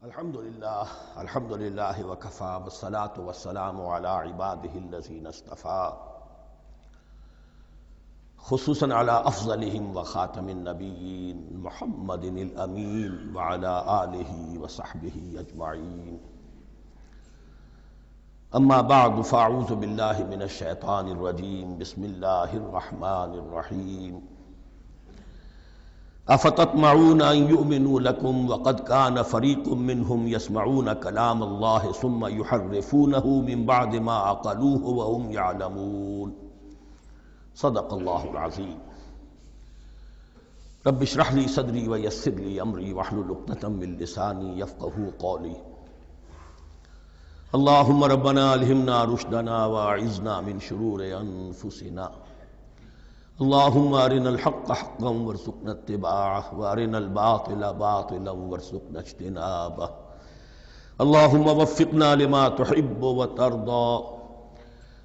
الحمد للہ وکفی والصلاة والسلام علی عباده الذین اصطفی خصوصاً علی افضلہم وخاتم النبیین محمد الامین وعلی آلہ وصحبہ اجمعین اما بعد فاعوذ باللہ من الشیطان الرجیم بسم اللہ الرحمن الرحیم افتطمعون ان یؤمنوا لکم وقد کان فریق منہم یسمعون کلام اللہ ثم یحرفونہ من بعد ما عقلوہ وہم یعلمون صدق اللہ العظیم رب اشرح لی صدری ویسر لی امری واحلل عقدۃ من لسانی یفقہوا قولی اللہم ربنا الہمنا رشدنا واعذنا من شرور انفسنا اللہم ارنا الحق حقا وارزقنا اتباعہ وارنا الباطل باطلا وارزقنا اجتنابہ اللہم وفقنا لما تحب وترضى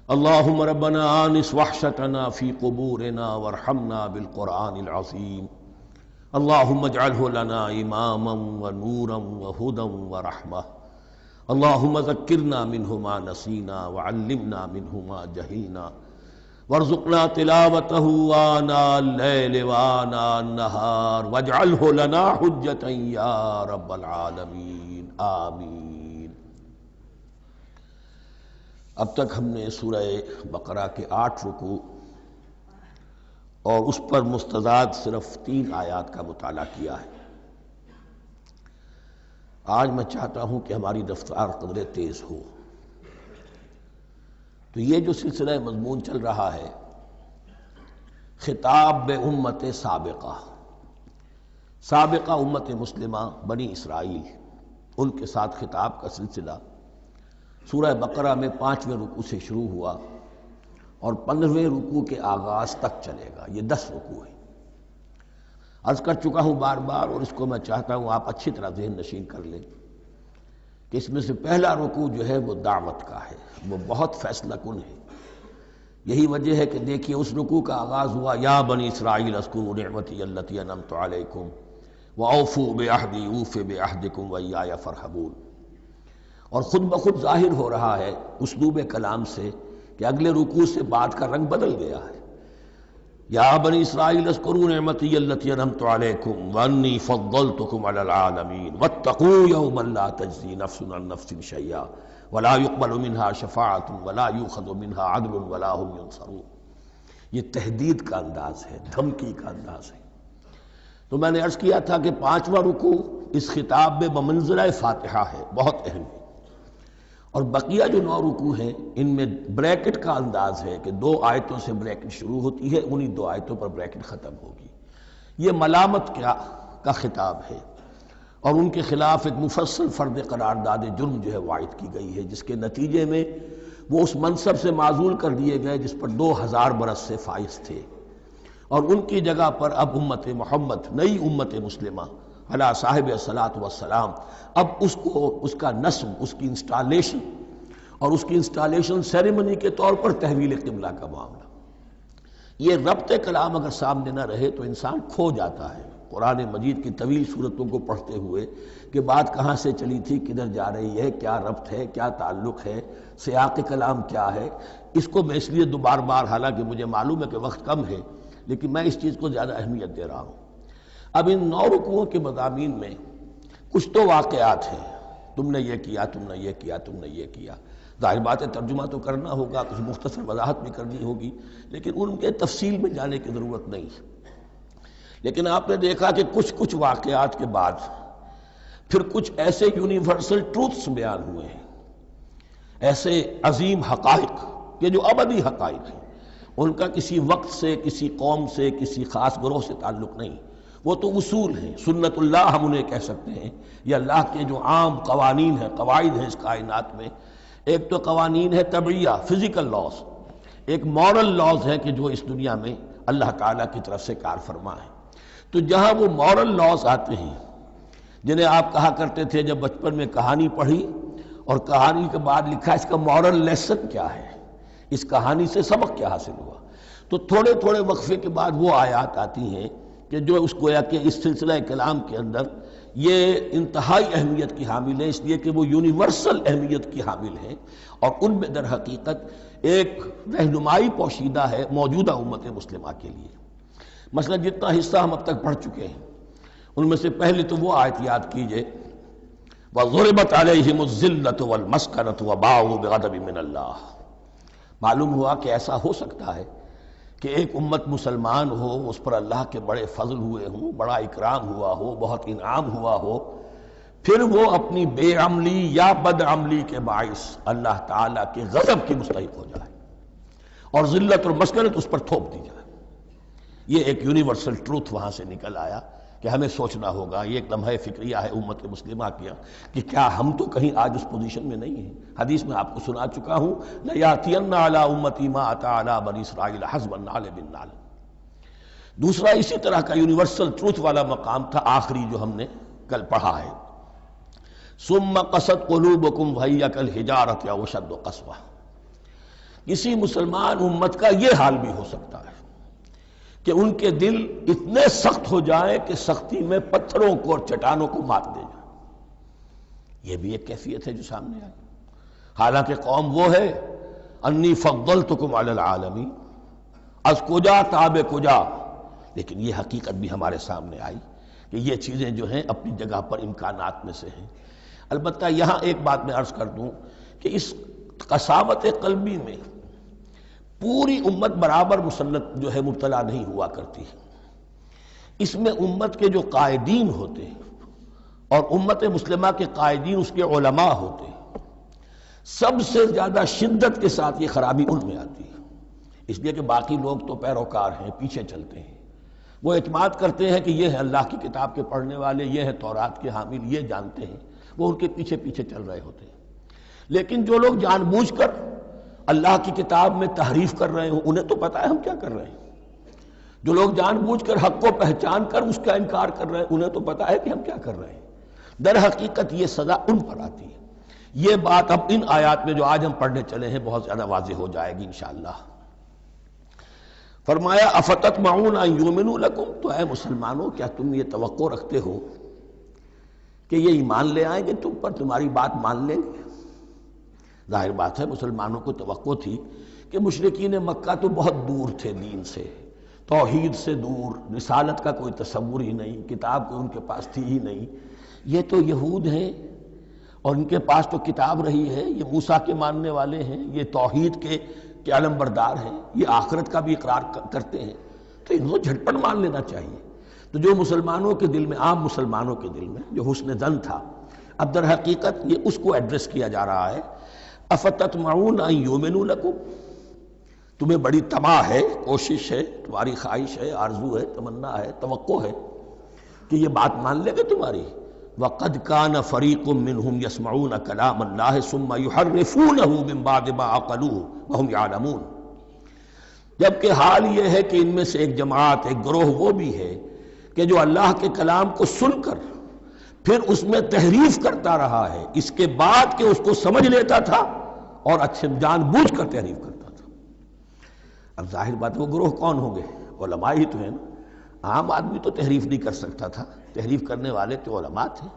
اللہم ربنا آنس وحشتنا فی قبورنا وارحمنا بالقرآن العظیم اللہم اجعلہ لنا اماما ونورا وہدا ورحمہ اللہم ذکرنا منہ ما نسینا وعلمنا منہ ما جہلنا وارزقنا تلاوتہ آناء اللیل وآناء النہار واجعلہ لنا حجتا یا رب العالمین آمین۔ اب تک ہم نے سورہ بقرہ کے 8 رکوع اور اس پر مستزاد صرف 3 آیات کا مطالعہ کیا ہے۔ آج میں چاہتا ہوں کہ ہماری رفتار قدرے تیز ہو۔ تو یہ جو سلسلہ مضمون چل رہا ہے خطاب امت سابقہ امت مسلمہ بنی اسرائیل، ان کے ساتھ خطاب کا سلسلہ سورہ بقرہ میں 5ویں رکوع سے شروع ہوا اور 15ویں رکوع کے آغاز تک چلے گا۔ یہ 10 رکوع ہیں۔ عرض کر چکا ہوں بار بار، اور اس کو میں چاہتا ہوں آپ اچھی طرح ذہن نشین کر لیں کہ اس میں سے پہلا رکوع جو ہے وہ دعوت کا ہے، وہ بہت فیصلہ کن ہے۔ یہی وجہ ہے کہ دیکھیے اس رکوع کا آغاز ہوا یا بنی اسرائیل اذکروا نعمتی التی انعمت علیکم واوفوا بعہدی اوف بعہدکم وایای فارہبون، اور خود بخود ظاہر ہو رہا ہے اسلوب کلام سے کہ اگلے رکوع سے بات کا رنگ بدل گیا ہے۔ یا بنی اسرائیل اذکروا نعمتی التی انعمت علیکم وانی فضلتکم علی العالمین واتقوا یوما لا تجزی نفس عن نفس شیئا ولا يقبل منها شفاعة ولا يؤخذ منها عدل ولا هم ينصرون۔ یہ تہدید کا انداز ہے، دھمکی کا انداز ہے۔ تو میں نے عرض کیا تھا کہ 5واں رکوع اس خطاب میں بمنزلہ فاتحہ ہے، بہت اہم ہے، اور بقیہ جو 9 رکوع ہیں ان میں بریکٹ کا انداز ہے کہ 2 آیتوں سے بریکٹ شروع ہوتی ہے، انہی 2 آیتوں پر بریکٹ ختم ہوگی۔ یہ ملامت کا خطاب ہے، اور ان کے خلاف ایک مفصل فرد قرارداد جرم جو ہے وائد کی گئی ہے، جس کے نتیجے میں وہ اس منصب سے معزول کر دیے گئے جس پر 2000 برس سے فائز تھے، اور ان کی جگہ پر اب امت محمد، نئی امت مسلمہ علی صاحب الصلاۃ والسلام، اب اس کا نصب، اس کی انسٹالیشن اور اس کی انسٹالیشن سیریمنی کے طور پر تحویل قبلہ کا معاملہ۔ یہ ربط کلام اگر سامنے نہ رہے تو انسان کھو جاتا ہے قرآن مجید کی طویل صورتوں کو پڑھتے ہوئے کہ بات کہاں سے چلی تھی، کدھر جا رہی ہے، کیا ربط ہے، کیا تعلق ہے، سیاق کلام کیا ہے۔ اس کو میں اس لیے بار بار، حالانکہ مجھے معلوم ہے کہ وقت کم ہے لیکن میں اس چیز کو زیادہ اہمیت دے رہا ہوں۔ اب ان 9 رکوعوں کے مضامین میں کچھ تو واقعات ہیں، تم نے یہ کیا، تم نے یہ کیا، تم نے یہ کیا۔ ظاہر بات ہے ترجمہ تو کرنا ہوگا، کچھ مختصر وضاحت بھی کرنی ہوگی، لیکن ان کے تفصیل میں جانے کی ضرورت نہیں ہے۔ لیکن آپ نے دیکھا کہ کچھ واقعات کے بعد پھر کچھ ایسے یونیورسل ٹروتھس بیان ہوئے ہیں، ایسے عظیم حقائق کہ جو ابدی حقائق ہیں، ان کا کسی وقت سے، کسی قوم سے، کسی خاص گروہ سے تعلق نہیں، وہ تو اصول ہیں، سنت اللہ ہم انہیں کہہ سکتے ہیں، یہ اللہ کے جو عام قوانین ہیں، قواعد ہیں اس کائنات میں۔ ایک تو قوانین ہے طبعیہ، فزیکل لاز، ایک مورل لاز ہے کہ جو اس دنیا میں اللہ تعالیٰ کی طرف سے کار فرما ہے۔ تو جہاں وہ مورل لاز آتے ہیں جنہیں آپ کہا کرتے تھے جب بچپن میں کہانی پڑھی اور کہانی کے بعد لکھا اس کا مورل لیسن کیا ہے، اس کہانی سے سبق کیا حاصل ہوا، تو تھوڑے تھوڑے وقفے کے بعد وہ آیات آتی ہیں کہ جو اس گویا کہ اس سلسلہ کلام کے اندر یہ انتہائی اہمیت کی حامل ہیں، اس لیے کہ وہ یونیورسل اہمیت کی حامل ہیں، اور ان میں در حقیقت ایک رہنمائی پوشیدہ ہے موجودہ امت مسلمہ کے لیے۔ مثلا جتنا حصہ ہم اب تک پڑھ چکے ہیں ان میں سے پہلے تو وہ آیت یاد کیجئے وَضُرِبَتْ عَلَيْهِمُ الذِّلَّةُ وَالْمَسْكَنَةُ وَبَاءُوا بِغَضَبٍ مِّنَ اللَّهِ۔ معلوم ہوا کہ ایسا ہو سکتا ہے کہ ایک امت مسلمان ہو، اس پر اللہ کے بڑے فضل ہوئے ہوں، بڑا اکرام ہوا ہو، بہت انعام ہوا ہو، پھر وہ اپنی بے عملی یا بد عملی کے باعث اللہ تعالیٰ کے غضب کی مستحق ہو جائے اور ذلت اور مسکنت اس پر تھوپ دی جائے۔ یہ ایک یونیورسل ٹروتھ وہاں سے نکل آیا کہ ہمیں سوچنا ہوگا، یہ ایک لمحہ فکریہ ہے امت مسلمہ کیا کہ کیا ہم تو کہیں آج اس پوزیشن میں نہیں ہیں۔ حدیث میں آپ کو سنا چکا ہوں لَيَأْتِيَنَّ عَلَىٰ أُمَّتِي مَا أَتَىٰ عَلَىٰ بَنِي إِسْرَائِيلَ حَسْبَ النَّعْلِ بِالنَّعْلِ۔ دوسرا اسی طرح کا یونیورسل ٹروتھ والا مقام تھا آخری جو ہم نے کل پڑھا ہے، ثُمَّ قَسَتْ قُلُوبُكُمْ وَهِيَ كَالْحِجَارَةِ أَوْ أَشَدُّ قَسْوَةً۔ کسی مسلمان امت کا یہ حال بھی ہو سکتا ہے کہ ان کے دل اتنے سخت ہو جائیں کہ سختی میں پتھروں کو اور چٹانوں کو مات دے جائیں۔ یہ بھی ایک کیفیت ہے جو سامنے آئی، حالانکہ قوم وہ ہے انی فضلتکم علی العالمین، از کجا تاب کجا، لیکن یہ حقیقت بھی ہمارے سامنے آئی کہ یہ چیزیں جو ہیں اپنی جگہ پر امکانات میں سے ہیں۔ البتہ یہاں ایک بات میں عرض کر دوں کہ اس قساوت قلبی میں پوری امت برابر مسلط جو ہے مبتلا نہیں ہوا کرتی ہے۔ اس میں امت کے جو قائدین ہوتے ہیں اور امت مسلمہ کے قائدین اس کے علماء ہوتے ہیں، سب سے زیادہ شدت کے ساتھ یہ خرابی ان میں آتی ہے، اس لیے کہ باقی لوگ تو پیروکار ہیں، پیچھے چلتے ہیں، وہ اعتماد کرتے ہیں کہ یہ ہے اللہ کی کتاب کے پڑھنے والے، یہ ہے تورات کے حامل، یہ جانتے ہیں، وہ ان کے پیچھے پیچھے چل رہے ہوتے ہیں۔ لیکن جو لوگ جان بوجھ کر اللہ کی کتاب میں تحریف کر رہے ہوں، انہیں تو پتہ ہے ہم کیا کر رہے ہیں۔ جو لوگ جان بوجھ کر حق کو پہچان کر اس کا انکار کر رہے ہیں، انہیں تو پتہ ہے کہ ہم کیا کر رہے ہیں۔ در حقیقت یہ سزا ان پر آتی ہے۔ یہ بات اب ان آیات میں جو آج ہم پڑھنے چلے ہیں بہت زیادہ واضح ہو جائے گی انشاءاللہ۔ فرمایا افتطمعون ان یؤمنوا لکم، تو اے مسلمانوں کیا تم یہ توقع رکھتے ہو کہ یہ ایمان لے آئیں گے تم پر، تمہاری بات مان لیں گے؟ ظاہر بات ہے مسلمانوں کو توقع تھی کہ مشرکین مکہ تو بہت دور تھے دین سے، توحید سے دور، رسالت کا کوئی تصور ہی نہیں، کتاب کوئی ان کے پاس تھی ہی نہیں۔ یہ تو یہود ہیں اور ان کے پاس تو کتاب رہی ہے، یہ موسیٰ کے ماننے والے ہیں، یہ توحید کے علم بردار ہیں، یہ آخرت کا بھی اقرار کرتے ہیں، تو انہوں کو جھٹپٹ مان لینا چاہیے۔ تو جو مسلمانوں کے دل میں، عام مسلمانوں کے دل میں جو حسن ظن تھا، اب در حقیقت یہ اس کو ایڈریس کیا جا رہا ہے افتطمعون ان یؤمنوا لکم، تمہیں بڑی طمع ہے، کوشش ہے، تمہاری خواہش ہے، آرزو ہے، تمنا ہے، توقع ہے کہ یہ بات مان لے گے تمہاری۔ وَقَدْ كَانَ فَرِيقٌ مِّنْهُمْ يَسْمَعُونَ كَلَامَ اللَّهِ ثُمَّ يُحَرِّفُونَهُ مِن بَعْدِ مَا عَقَلُوهُ وَهُمْ يَعْلَمُونَ، جبکہ حال یہ ہے کہ ان میں سے ایک جماعت، ایک گروہ وہ بھی ہے کہ جو اللہ کے کلام کو سن کر پھر اس میں تحریف کرتا رہا ہے، اس کے بعد کہ اس کو سمجھ لیتا تھا اور اچھے جان بوجھ کر تحریف کرتا تھا۔ اب ظاہر بات وہ گروہ کون ہوں گے؟ علماء ہی تو ہیں نا۔ عام آدمی تو تحریف نہیں کر سکتا تھا، تحریف کرنے والے تو علماء تھے۔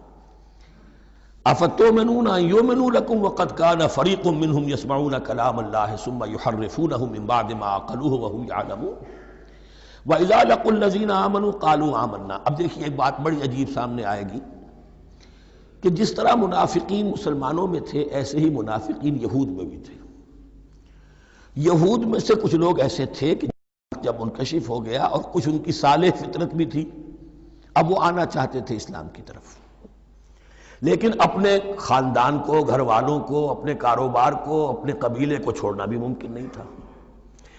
افتؤمنون ان یؤمنوا لکم وقد کان فریق منہم یسمعون کلام اللہ ثم یحرفونہ من بعد ما عقلوہ وہم یعلمون واذا لقوا الذین آمنوا قالوا آمنا۔ اب دیکھیے ایک بات بڑی عجیب سامنے آئے گی کہ جس طرح منافقین مسلمانوں میں تھے ایسے ہی منافقین یہود میں بھی تھے۔ یہود میں سے کچھ لوگ ایسے تھے کہ جب منکشف ہو گیا اور کچھ ان کی صالح فطرت بھی تھی، اب وہ آنا چاہتے تھے اسلام کی طرف، لیکن اپنے خاندان کو، گھر والوں کو، اپنے کاروبار کو، اپنے قبیلے کو چھوڑنا بھی ممکن نہیں تھا،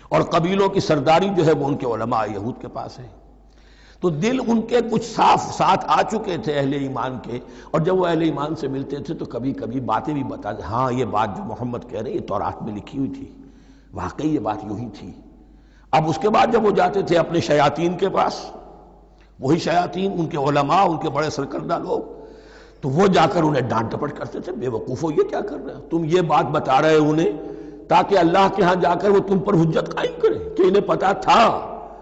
اور قبیلوں کی سرداری جو ہے وہ ان کے علماء یہود کے پاس ہے۔ تو دل ان کے کچھ صاف ساتھ آ چکے تھے اہل ایمان کے، اور جب وہ اہل ایمان سے ملتے تھے تو کبھی کبھی باتیں بھی بتاتے، ہاں یہ بات جو محمد کہہ رہے یہ تورات میں لکھی ہوئی تھی، واقعی یہ بات یوں ہی تھی۔ اب اس کے بعد جب وہ جاتے تھے اپنے شیاطین کے پاس، وہی شیاطین ان کے علماء، ان کے بڑے سرکردہ لوگ، تو وہ جا کر انہیں ڈانٹ ڈپٹ کرتے تھے، بے وقوفو یہ کیا کر رہے ہو، تم یہ بات بتا رہے ہو انہیں تاکہ اللہ کے ہاں جا کر وہ تم پر حجت قائم کرے کہ انہیں پتا تھا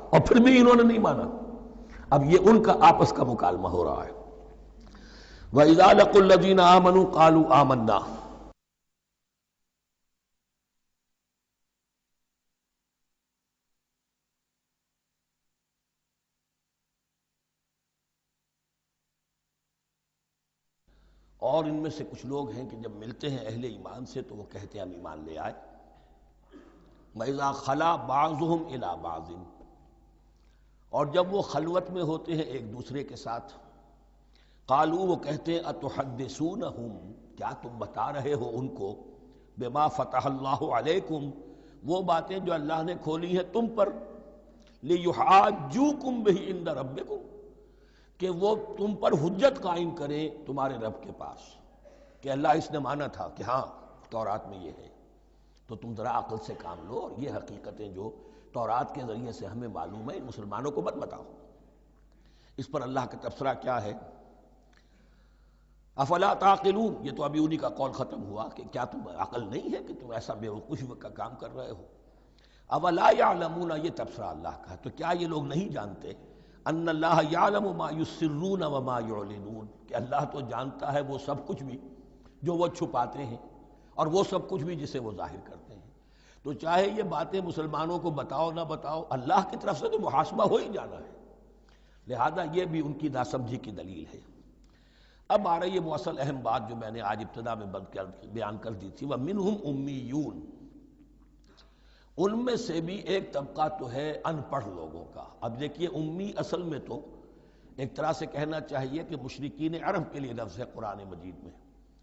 اور پھر بھی انہوں نے نہیں مانا۔ اب یہ ان کا آپس کا مکالمہ ہو رہا ہے۔ وَإِذَا لَقُوا الَّذِينَ آمَنُوا قَالُوا آمَنَّا. اور ان میں سے کچھ لوگ ہیں کہ جب ملتے ہیں اہل ایمان سے تو وہ کہتے ہیں ہم ایمان لے آئے. وَإِذَا خَلَا بَعْضُهُمْ إِلَىٰ بَعْضٍ، اور جب وہ خلوت میں ہوتے ہیں ایک دوسرے کے ساتھ، قالوا وہ کہتے ہیں اتحدثونہم، کیا تم بتا رہے ہو ان کو، بما فتح اللہ علیکم، وہ باتیں جو اللہ نے کھولی ہیں تم پر، لیحاجوکم بہ عند ربکم، کہ وہ تم پر حجت قائم کریں تمہارے رب کے پاس، کہ اللہ اس نے مانا تھا کہ ہاں تورات میں یہ ہے، تو تم ذرا عقل سے کام لو اور یہ حقیقتیں جو تورات کے ذریعے سے ہمیں معلوم ہے ان مسلمانوں کو مت بتاؤ. اس پر اللہ کا تبصرہ کیا ہے؟ افلا تعقلون، یہ تو ابھی انہی کا قول ختم ہوا کہ کیا تم عقل نہیں ہے کہ تم ایسا بیوقوفی کا کام کر رہے ہو. اولا یعلمون، یہ تبصرہ اللہ کا، تو کیا یہ لوگ نہیں جانتے ان اللہ یعلم ما یسرون وما یعلنون، کہ اللہ تو جانتا ہے وہ سب کچھ بھی جو وہ چھپاتے ہیں اور وہ سب کچھ بھی جسے وہ ظاہر کرتے ہیں. تو چاہے یہ باتیں مسلمانوں کو بتاؤ نہ بتاؤ، اللہ کی طرف سے تو محاسبہ ہو ہی جانا ہے، لہذا یہ بھی ان کی ناسمجھی کی دلیل ہے. اب آ رہی ہے وہ اصل اہم بات جو میں نے آج ابتدا میں بیان کر دی تھی، وَمِنْهُمْ أُمِّيُّونَ، ان میں سے بھی ایک طبقہ تو ہے ان پڑھ لوگوں کا. اب دیکھیے امی اصل میں تو ایک طرح سے کہنا چاہیے کہ مشرکین عرب کے لیے لفظ ہے قرآن مجید میں.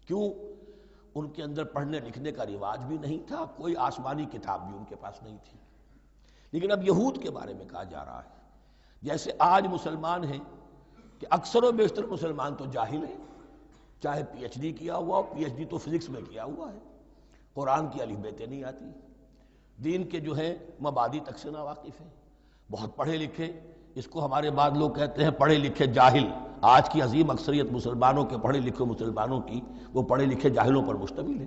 کیوں؟ ان کے اندر پڑھنے لکھنے کا رواج بھی نہیں تھا، کوئی آسمانی کتاب بھی ان کے پاس نہیں تھی. لیکن اب یہود کے بارے میں کہا جا رہا ہے، جیسے آج مسلمان ہیں کہ اکثر و بیشتر مسلمان تو جاہل ہیں، چاہے پی ایچ ڈی کیا ہوا ہو، پی ایچ ڈی تو فزکس میں کیا ہوا ہے، قرآن کی الف بیتیں نہیں آتی، دین کے جو ہیں مبادی تک سے ناواقف ہیں، بہت پڑھے لکھے، اس کو ہمارے بعد لوگ کہتے ہیں پڑھے لکھے جاہل. آج کی عظیم اکثریت مسلمانوں کے پڑھے لکھے مسلمانوں کی وہ پڑھے لکھے جاہلوں پر مشتمل ہے.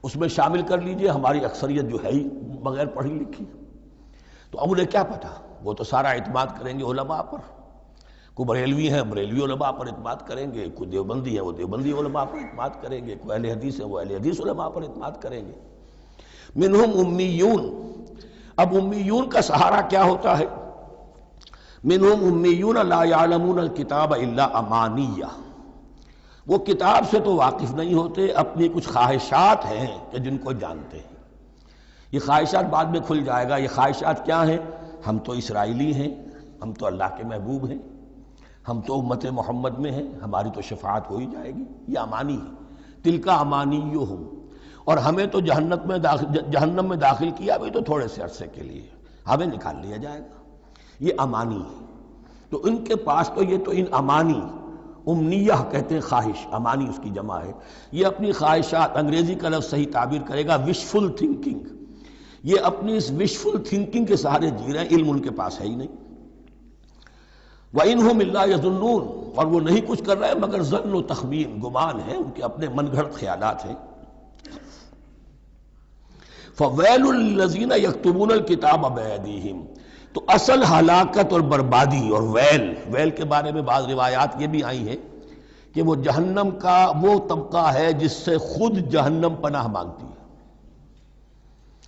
اس میں شامل کر لیجئے ہماری اکثریت جو ہے ہی بغیر پڑھی لکھی. تو اب انہیں کیا پتا، وہ تو سارا اعتماد کریں گے علماء پر. کوئی بریلوی ہیں بریلوی علماء پر اعتماد کریں گے، کوئی دیوبندی ہے وہ دیوبندی علماء پر اعتماد کریں گے، کوئی اہل حدیث ہے وہ اہل حدیث علماء پر اعتماد کریں گے. منہم امیون، اب امیون کا سہارا کیا ہوتا ہے؟ منہم امیون لا یعلمون الکتاب الا امانیہ، وہ کتاب سے تو واقف نہیں ہوتے، اپنی کچھ خواہشات ہیں کہ جن کو جانتے ہیں. یہ خواہشات بعد میں کھل جائے گا. یہ خواہشات کیا ہیں؟ ہم تو اسرائیلی ہیں، ہم تو اللہ کے محبوب ہیں، ہم تو امت محمد میں ہیں، ہماری تو شفاعت ہو ہی جائے گی. یہ امانی ہے، تلک امانیہم، اور ہمیں تو جہنم میں داخل کیا بھی تو تھوڑے سے عرصے کے لیے، ہمیں نکال لیا جائے گا. یہ امانی ہے. تو ان کے پاس تو یہ تو ان امانی، امنیہ کہتے ہیں خواہش، امانی اس کی جمع ہے. یہ اپنی خواہشات، انگریزی کا لفظ صحیح تعبیر کرے گا وشفل تھنکنگ، یہ اپنی اس وشفل تھنکنگ کے سہارے جی رہے ہیں، علم ان کے پاس ہے ہی نہیں. وَإِنْهُمْ إِلَّا يَظُنُّونَ، اور وہ نہیں کچھ کر رہے مگر ظن و تخمین، گمان ہے، ان کے اپنے من گھڑت خیالات ہیں. فَوَيْلٌ لِّلَّذِينَ يَكْتُبُونَ الْكِتَابَ بِأَيْدِيهِمْ، تو اصل ہلاکت اور بربادی اور ویل کے بارے میں بعض روایات یہ بھی آئی ہیں کہ وہ جہنم کا وہ طبقہ ہے جس سے خود جہنم پناہ مانگتی ہے،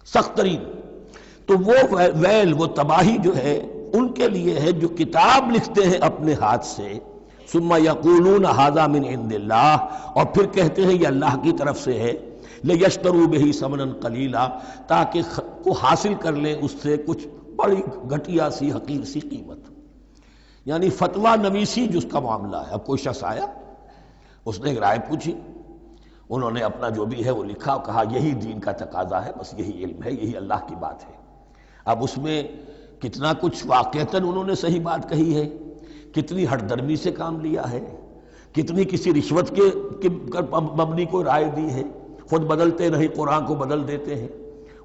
سخت ترین. تو وہ ویل، وہ تباہی جو ہے ان کے لیے ہے جو کتاب لکھتے ہیں اپنے ہاتھ سے، ثم یقولون ھذا من عند اللہ، اور پھر کہتے ہیں یہ اللہ کی طرف سے ہے، لیشتروا بہ ثمنا قلیلا، تاکہ کو حاصل کر لیں اس سے کچھ بڑی گھٹیا سی حقیر سی قیمت. یعنی فتویٰ نویسی جس کا معاملہ ہے. اب کوئی شخص آیا، اس نے ایک رائے پوچھی، انہوں نے اپنا جو بھی ہے وہ لکھا اور کہا یہی دین کا تقاضا ہے، بس یہی علم ہے، یہی اللہ کی بات ہے. اب اس میں کتنا کچھ واقعتاً انہوں نے صحیح بات کہی ہے، کتنی ہٹ درمی سے کام لیا ہے، کتنی کسی رشوت کے مبنی کو رائے دی ہے، خود بدلتے نہیں قرآن کو بدل دیتے ہیں،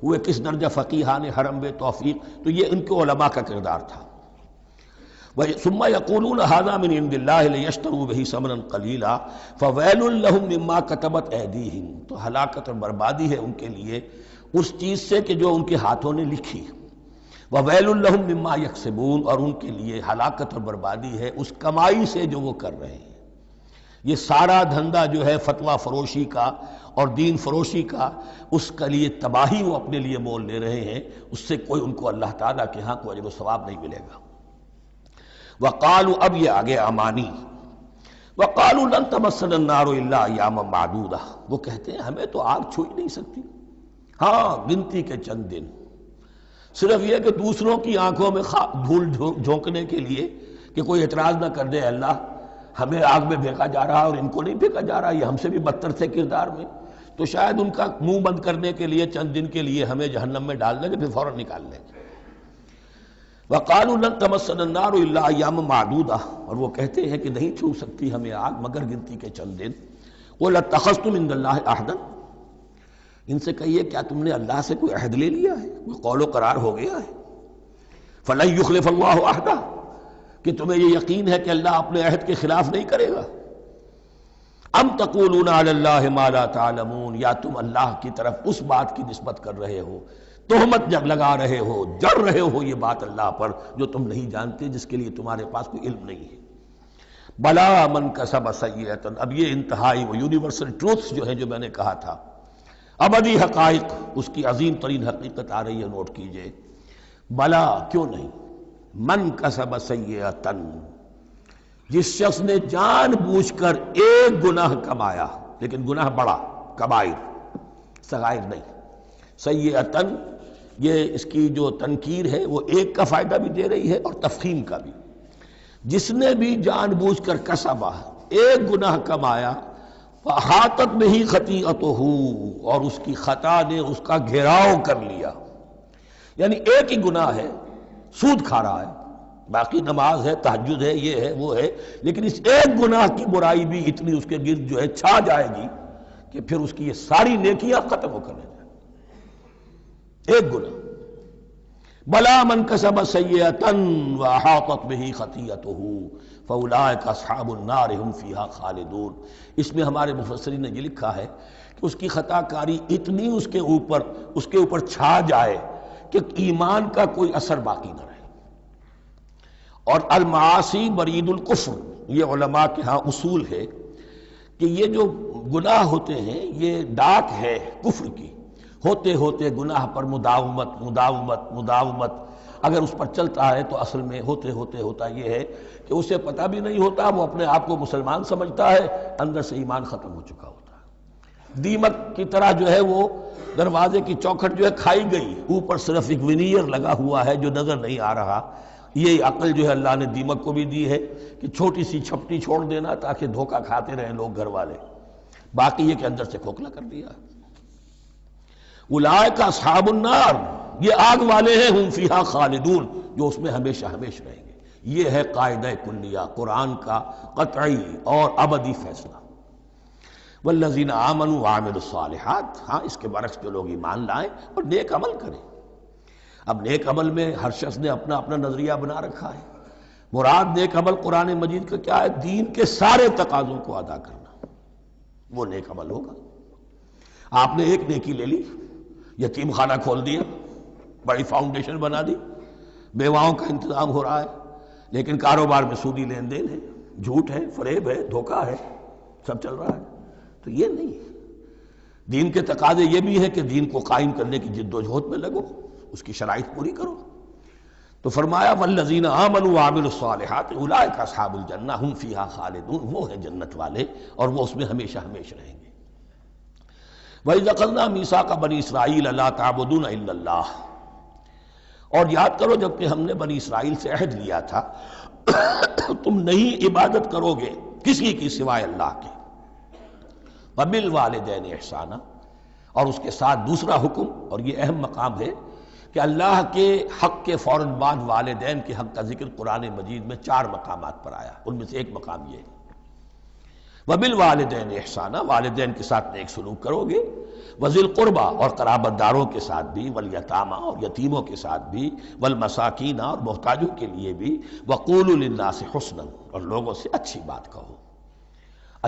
وہ کس درجہ فقیہان حرم بے توفیق. تو یہ ان کے علماء کا کردار تھا. ثم یقولون ھذا من عند اللہ لیشتروا بہ ثمنا قلیلا فویل لہم مما کتبت ایدیہم، تو ہلاکت اور بربادی ہے ان کے لیے اس چیز سے کہ جو ان کے ہاتھوں نے لکھی. وویل لہم مما یکسبون، اور ان کے لیے ہلاکت اور بربادی ہے اس کمائی سے جو وہ کر رہے ہیں. یہ سارا دھندا جو ہے فتویٰ فروشی کا اور دین فروشی کا، اس کے لیے تباہی وہ اپنے لیے مول لے رہے ہیں، اس سے کوئی ان کو اللہ تعالیٰ کے ہاں کوئی اجر و ثواب نہیں ملے گا۔ وقالوا، اب یہ آگے امانی، وقالوا لن تمسنا النار الا ایاما معدودہ، وہ کہتے ہیں ہمیں تو آگ چھو ہی نہیں سکتی، ہاں گنتی کے چند دن، صرف یہ کہ دوسروں کی آنکھوں میں دھول جھونکنے کے لیے کہ کوئی اعتراض نہ کر دے، اللہ ہمیں آگ میں پھینکا جا رہا اور ان کو نہیں پھینکا جا رہا، یہ ہم سے بھی بدتر تھے کردار میں، تو شاید ان کا منہ بند کرنے کے لیے چند دن کے لیے ہمیں جہنم میں ڈال دیں گے، پھر فوراً نکال لیں گے۔ وقالوا لن تمسنا النار الا ایاما معدودہ، اور وہ کہتے ہیں کہ نہیں چھو سکتی ہمیں آگ مگر گنتی کے چند دن۔ قل اتخذتم عند اللہ عہدا، ان سے کہیے کیا تم نے اللہ سے کوئی عہد لے لیا ہے، کوئی قول و قرار ہو گیا ہے؟ فلن یخلف اللہ عہدہ، کہ تمہیں یہ یقین ہے کہ اللہ اپنے عہد کے خلاف نہیں کرے گا؟ ام تقولون علی اللہ ما لا تعلمون، یا تم اللہ کی طرف اس بات کی نسبت کر رہے ہو، تہمت لگا رہے ہو، جڑ رہے ہو یہ بات اللہ پر جو تم نہیں جانتے، جس کے لیے تمہارے پاس کوئی علم نہیں ہے۔ بلا من کسب سیئۃ، اب یہ انتہائی وہ یونیورسل ٹروتھس جو ہیں جو میں نے کہا تھا، ابدی حقائق، اس کی عظیم ترین حقیقت آ رہی ہے، نوٹ کیجئے۔ بلا، کیوں نہیں، من کسب سیئۃ، جس شخص نے جان بوجھ کر ایک گناہ کمایا، لیکن گناہ بڑا، کبائر، صغائر نہیں، سیئۃ، یہ اس کی جو تنکیر ہے وہ ایک کا فائدہ بھی دے رہی ہے اور تفخیم کا بھی۔ جس نے بھی جان بوجھ کر کسبا، ایک گناہ کمایا، فاحاطت بہ خطیئتہ، اور اس کی خطا نے اس کا گھیراؤ کر لیا، یعنی ایک ہی گناہ ہے، سود کھا رہا ہے، باقی نماز ہے، تہجد ہے، یہ ہے وہ ہے، لیکن اس ایک گناہ کی برائی بھی اتنی اس کے گرد جو ہے چھا جائے گی کہ پھر اس کی یہ ساری نیکیاں ختم ہو کر رہ جائیں، ایک گناہ۔ بلا من کسب سیئۃ واحاطت بہ خطیئتہ فاولئک اصحاب النار هم فیہا خالدون، اس میں ہمارے مفسرین نے یہ لکھا ہے کہ اس کی خطا کاری اتنی اس کے اوپر چھا جائے کہ ایمان کا کوئی اثر باقی نہ رہے۔ اور المعاصی برید الکفر، یہ علماء کے ہاں اصول ہے کہ یہ جو گناہ ہوتے ہیں یہ ڈاک ہے کفر کی، ہوتے ہوتے گناہ پر مداومت اگر اس پر چلتا ہے تو اصل میں ہوتے ہوتے ہوتا یہ ہے کہ اسے پتہ بھی نہیں ہوتا، وہ اپنے آپ کو مسلمان سمجھتا ہے، اندر سے ایمان ختم ہو چکا ہوتا ہے، دیمک کی طرح جو ہے وہ دروازے کی چوکھٹ جو ہے کھائی گئی، اوپر صرف ایک ونیئر لگا ہوا ہے جو نظر نہیں آ رہا۔ یہ عقل جو ہے اللہ نے دیمک کو بھی دی ہے کہ چھوٹی سی چھپٹی چھوڑ دینا تاکہ دھوکہ کھاتے رہیں لوگ گھر والے، باقی یہ کہ اندر سے کھوکھلا کر دیا۔ اولئک اصحاب النار، یہ آگ والے ہیں، ہم فیہا خالدون، جو اس میں ہمیشہ ہمیشہ رہیں گے۔ یہ ہے قاعدہ کلیہ، قرآن کا قطعی اور ابدی فیصلہ۔ والذین آمنوا وعملوا الصالحات، ہاں اس کے برعکس جو لوگ ایمان لائیں اور نیک عمل کریں۔ اب نیک عمل میں ہر شخص نے اپنا اپنا نظریہ بنا رکھا ہے، مراد نیک عمل قرآن مجید کا کیا ہے؟ دین کے سارے تقاضوں کو ادا کرنا، وہ نیک عمل ہوگا۔ آپ نے ایک نیکی لے لی، یتیم خانہ کھول دیا، بڑی فاؤنڈیشن بنا دی، بیواؤں کا انتظام ہو رہا ہے، لیکن کاروبار میں سودی لین دین ہے، جھوٹ ہے، فریب ہے، دھوکہ ہے، سب چل رہا ہے، تو یہ نہیں۔ دین کے تقاضے یہ بھی ہے کہ دین کو قائم کرنے کی جد و جہد میں لگو، اس کی شرائط پوری کرو۔ تو فرمایا والذین آمنوا وعملوا الصالحات اولئک اصحاب الجنہ ہم فیہا خالدون، وہ ہیں جنت والے اور وہ اس میں ہمیشہ ہمیشہ رہیں گے۔ وَإِذْ أَخَذْنَا مِيثَاقَ بَنِي إِسْرَائِيلَ لَا تَعْبُدُونَ إِلَّا اللَّهَ، اور یاد کرو جب کہ ہم نے بنی اسرائیل سے عہد لیا تھا تم نہیں عبادت کرو گے کسی کی سوائے اللہ کے، وَبِالْوَالِدَيْنِ إِحْسَانًا، اور اس کے ساتھ دوسرا حکم، اور یہ اہم مقام ہے کہ اللہ کے حق کے فوراً بعد والدین کے حق کا ذکر قرآن مجید میں 4 مقامات پر آیا، ان میں سے ایک مقام یہ ہے وَبِالْوَالِدَيْنِ إِحْسَانًا، والدین کے ساتھ نیک سلوک کرو گے، وَذِي الْقُرْبَى، اور قرابت داروں کے ساتھ بھی، وَالْيَتَامَى، اور یتیموں کے ساتھ بھی، وَالْمَسَاكِينَ، اور محتاجوں کے لیے بھی، وَقُولُوا لِلنَّاسِ حُسْنًا، اور لوگوں سے اچھی بات کہو،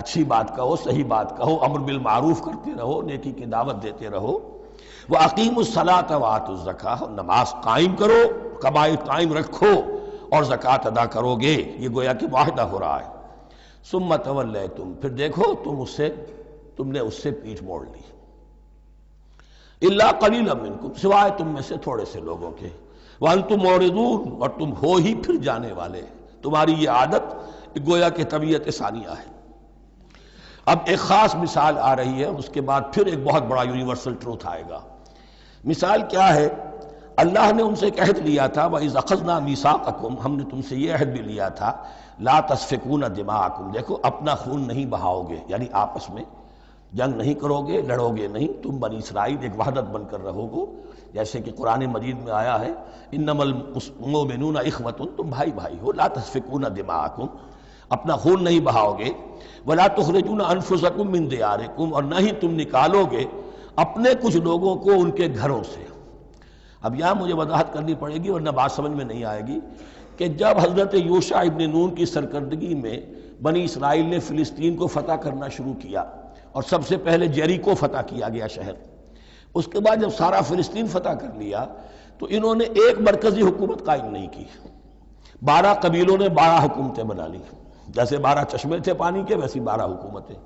اچھی بات کہو، صحیح بات کہو، امر بالمعروف کرتے رہو، نیکی کی دعوت دیتے رہو، وَأَقِيمُوا الصَّلَاةَ وَآتُوا الزَّكَاةَ، اور نماز قائم کرو، قبائل قائم رکھو اور زکوٰۃ ادا کرو گے، یہ گویا کہ معاہدہ ہو رہا ہے۔ ثم تولیتم، پھر دیکھو تم نے اس سے پیٹھ موڑ لی، الا قلیلا منکم، سوائے تم میں سے تھوڑے سے لوگوں کے، وانتم معرضون، اور تم ہو ہی پھر جانے والے، تمہاری یہ عادت گویا کہ طبیعت ثانیہ ہے۔ اب ایک خاص مثال آ رہی ہے، اس کے بعد پھر ایک بہت بڑا یونیورسل ٹروتھ آئے گا۔ مثال کیا ہے؟ اللہ نے ان سے ایک عہد لیا تھا، وَإِذْ أَخَذْنَا مِيثَاقَكُمْ، ہم نے تم سے یہ عہد بھی لیا تھا، لا تسفکون دماءکم، دیکھو اپنا خون نہیں بہاؤ گے، یعنی آپس میں جنگ نہیں کرو گے، لڑو گے نہیں، تم بنی اسرائیل ایک وحدت بن کر رہو گے، جیسے کہ قرآن مجید میں آیا ہے انما المؤمنون اخوۃ، تم بھائی بھائی ہو، لا تسفکون دماءکم، اپنا خون نہیں بہاؤ گے، ولا تخرجون انفسکم من دیارکم، اور نہ ہی تم نکالو گے اپنے کچھ لوگوں کو ان کے گھروں سے۔ اب یہاں مجھے وضاحت کرنی پڑے گی ورنہ بات سمجھ میں نہیں آئے گی کہ جب حضرت یوشع ابن نون کی سرکردگی میں بنی اسرائیل نے فلسطین کو فتح کرنا شروع کیا، اور سب سے پہلے جیریکو فتح کیا گیا شہر، اس کے بعد جب سارا فلسطین فتح کر لیا تو انہوں نے ایک مرکزی حکومت قائم نہیں کی، 12 قبیلوں نے 12 حکومتیں بنا لی، جیسے 12 چشمے تھے پانی کے ویسی 12 حکومتیں۔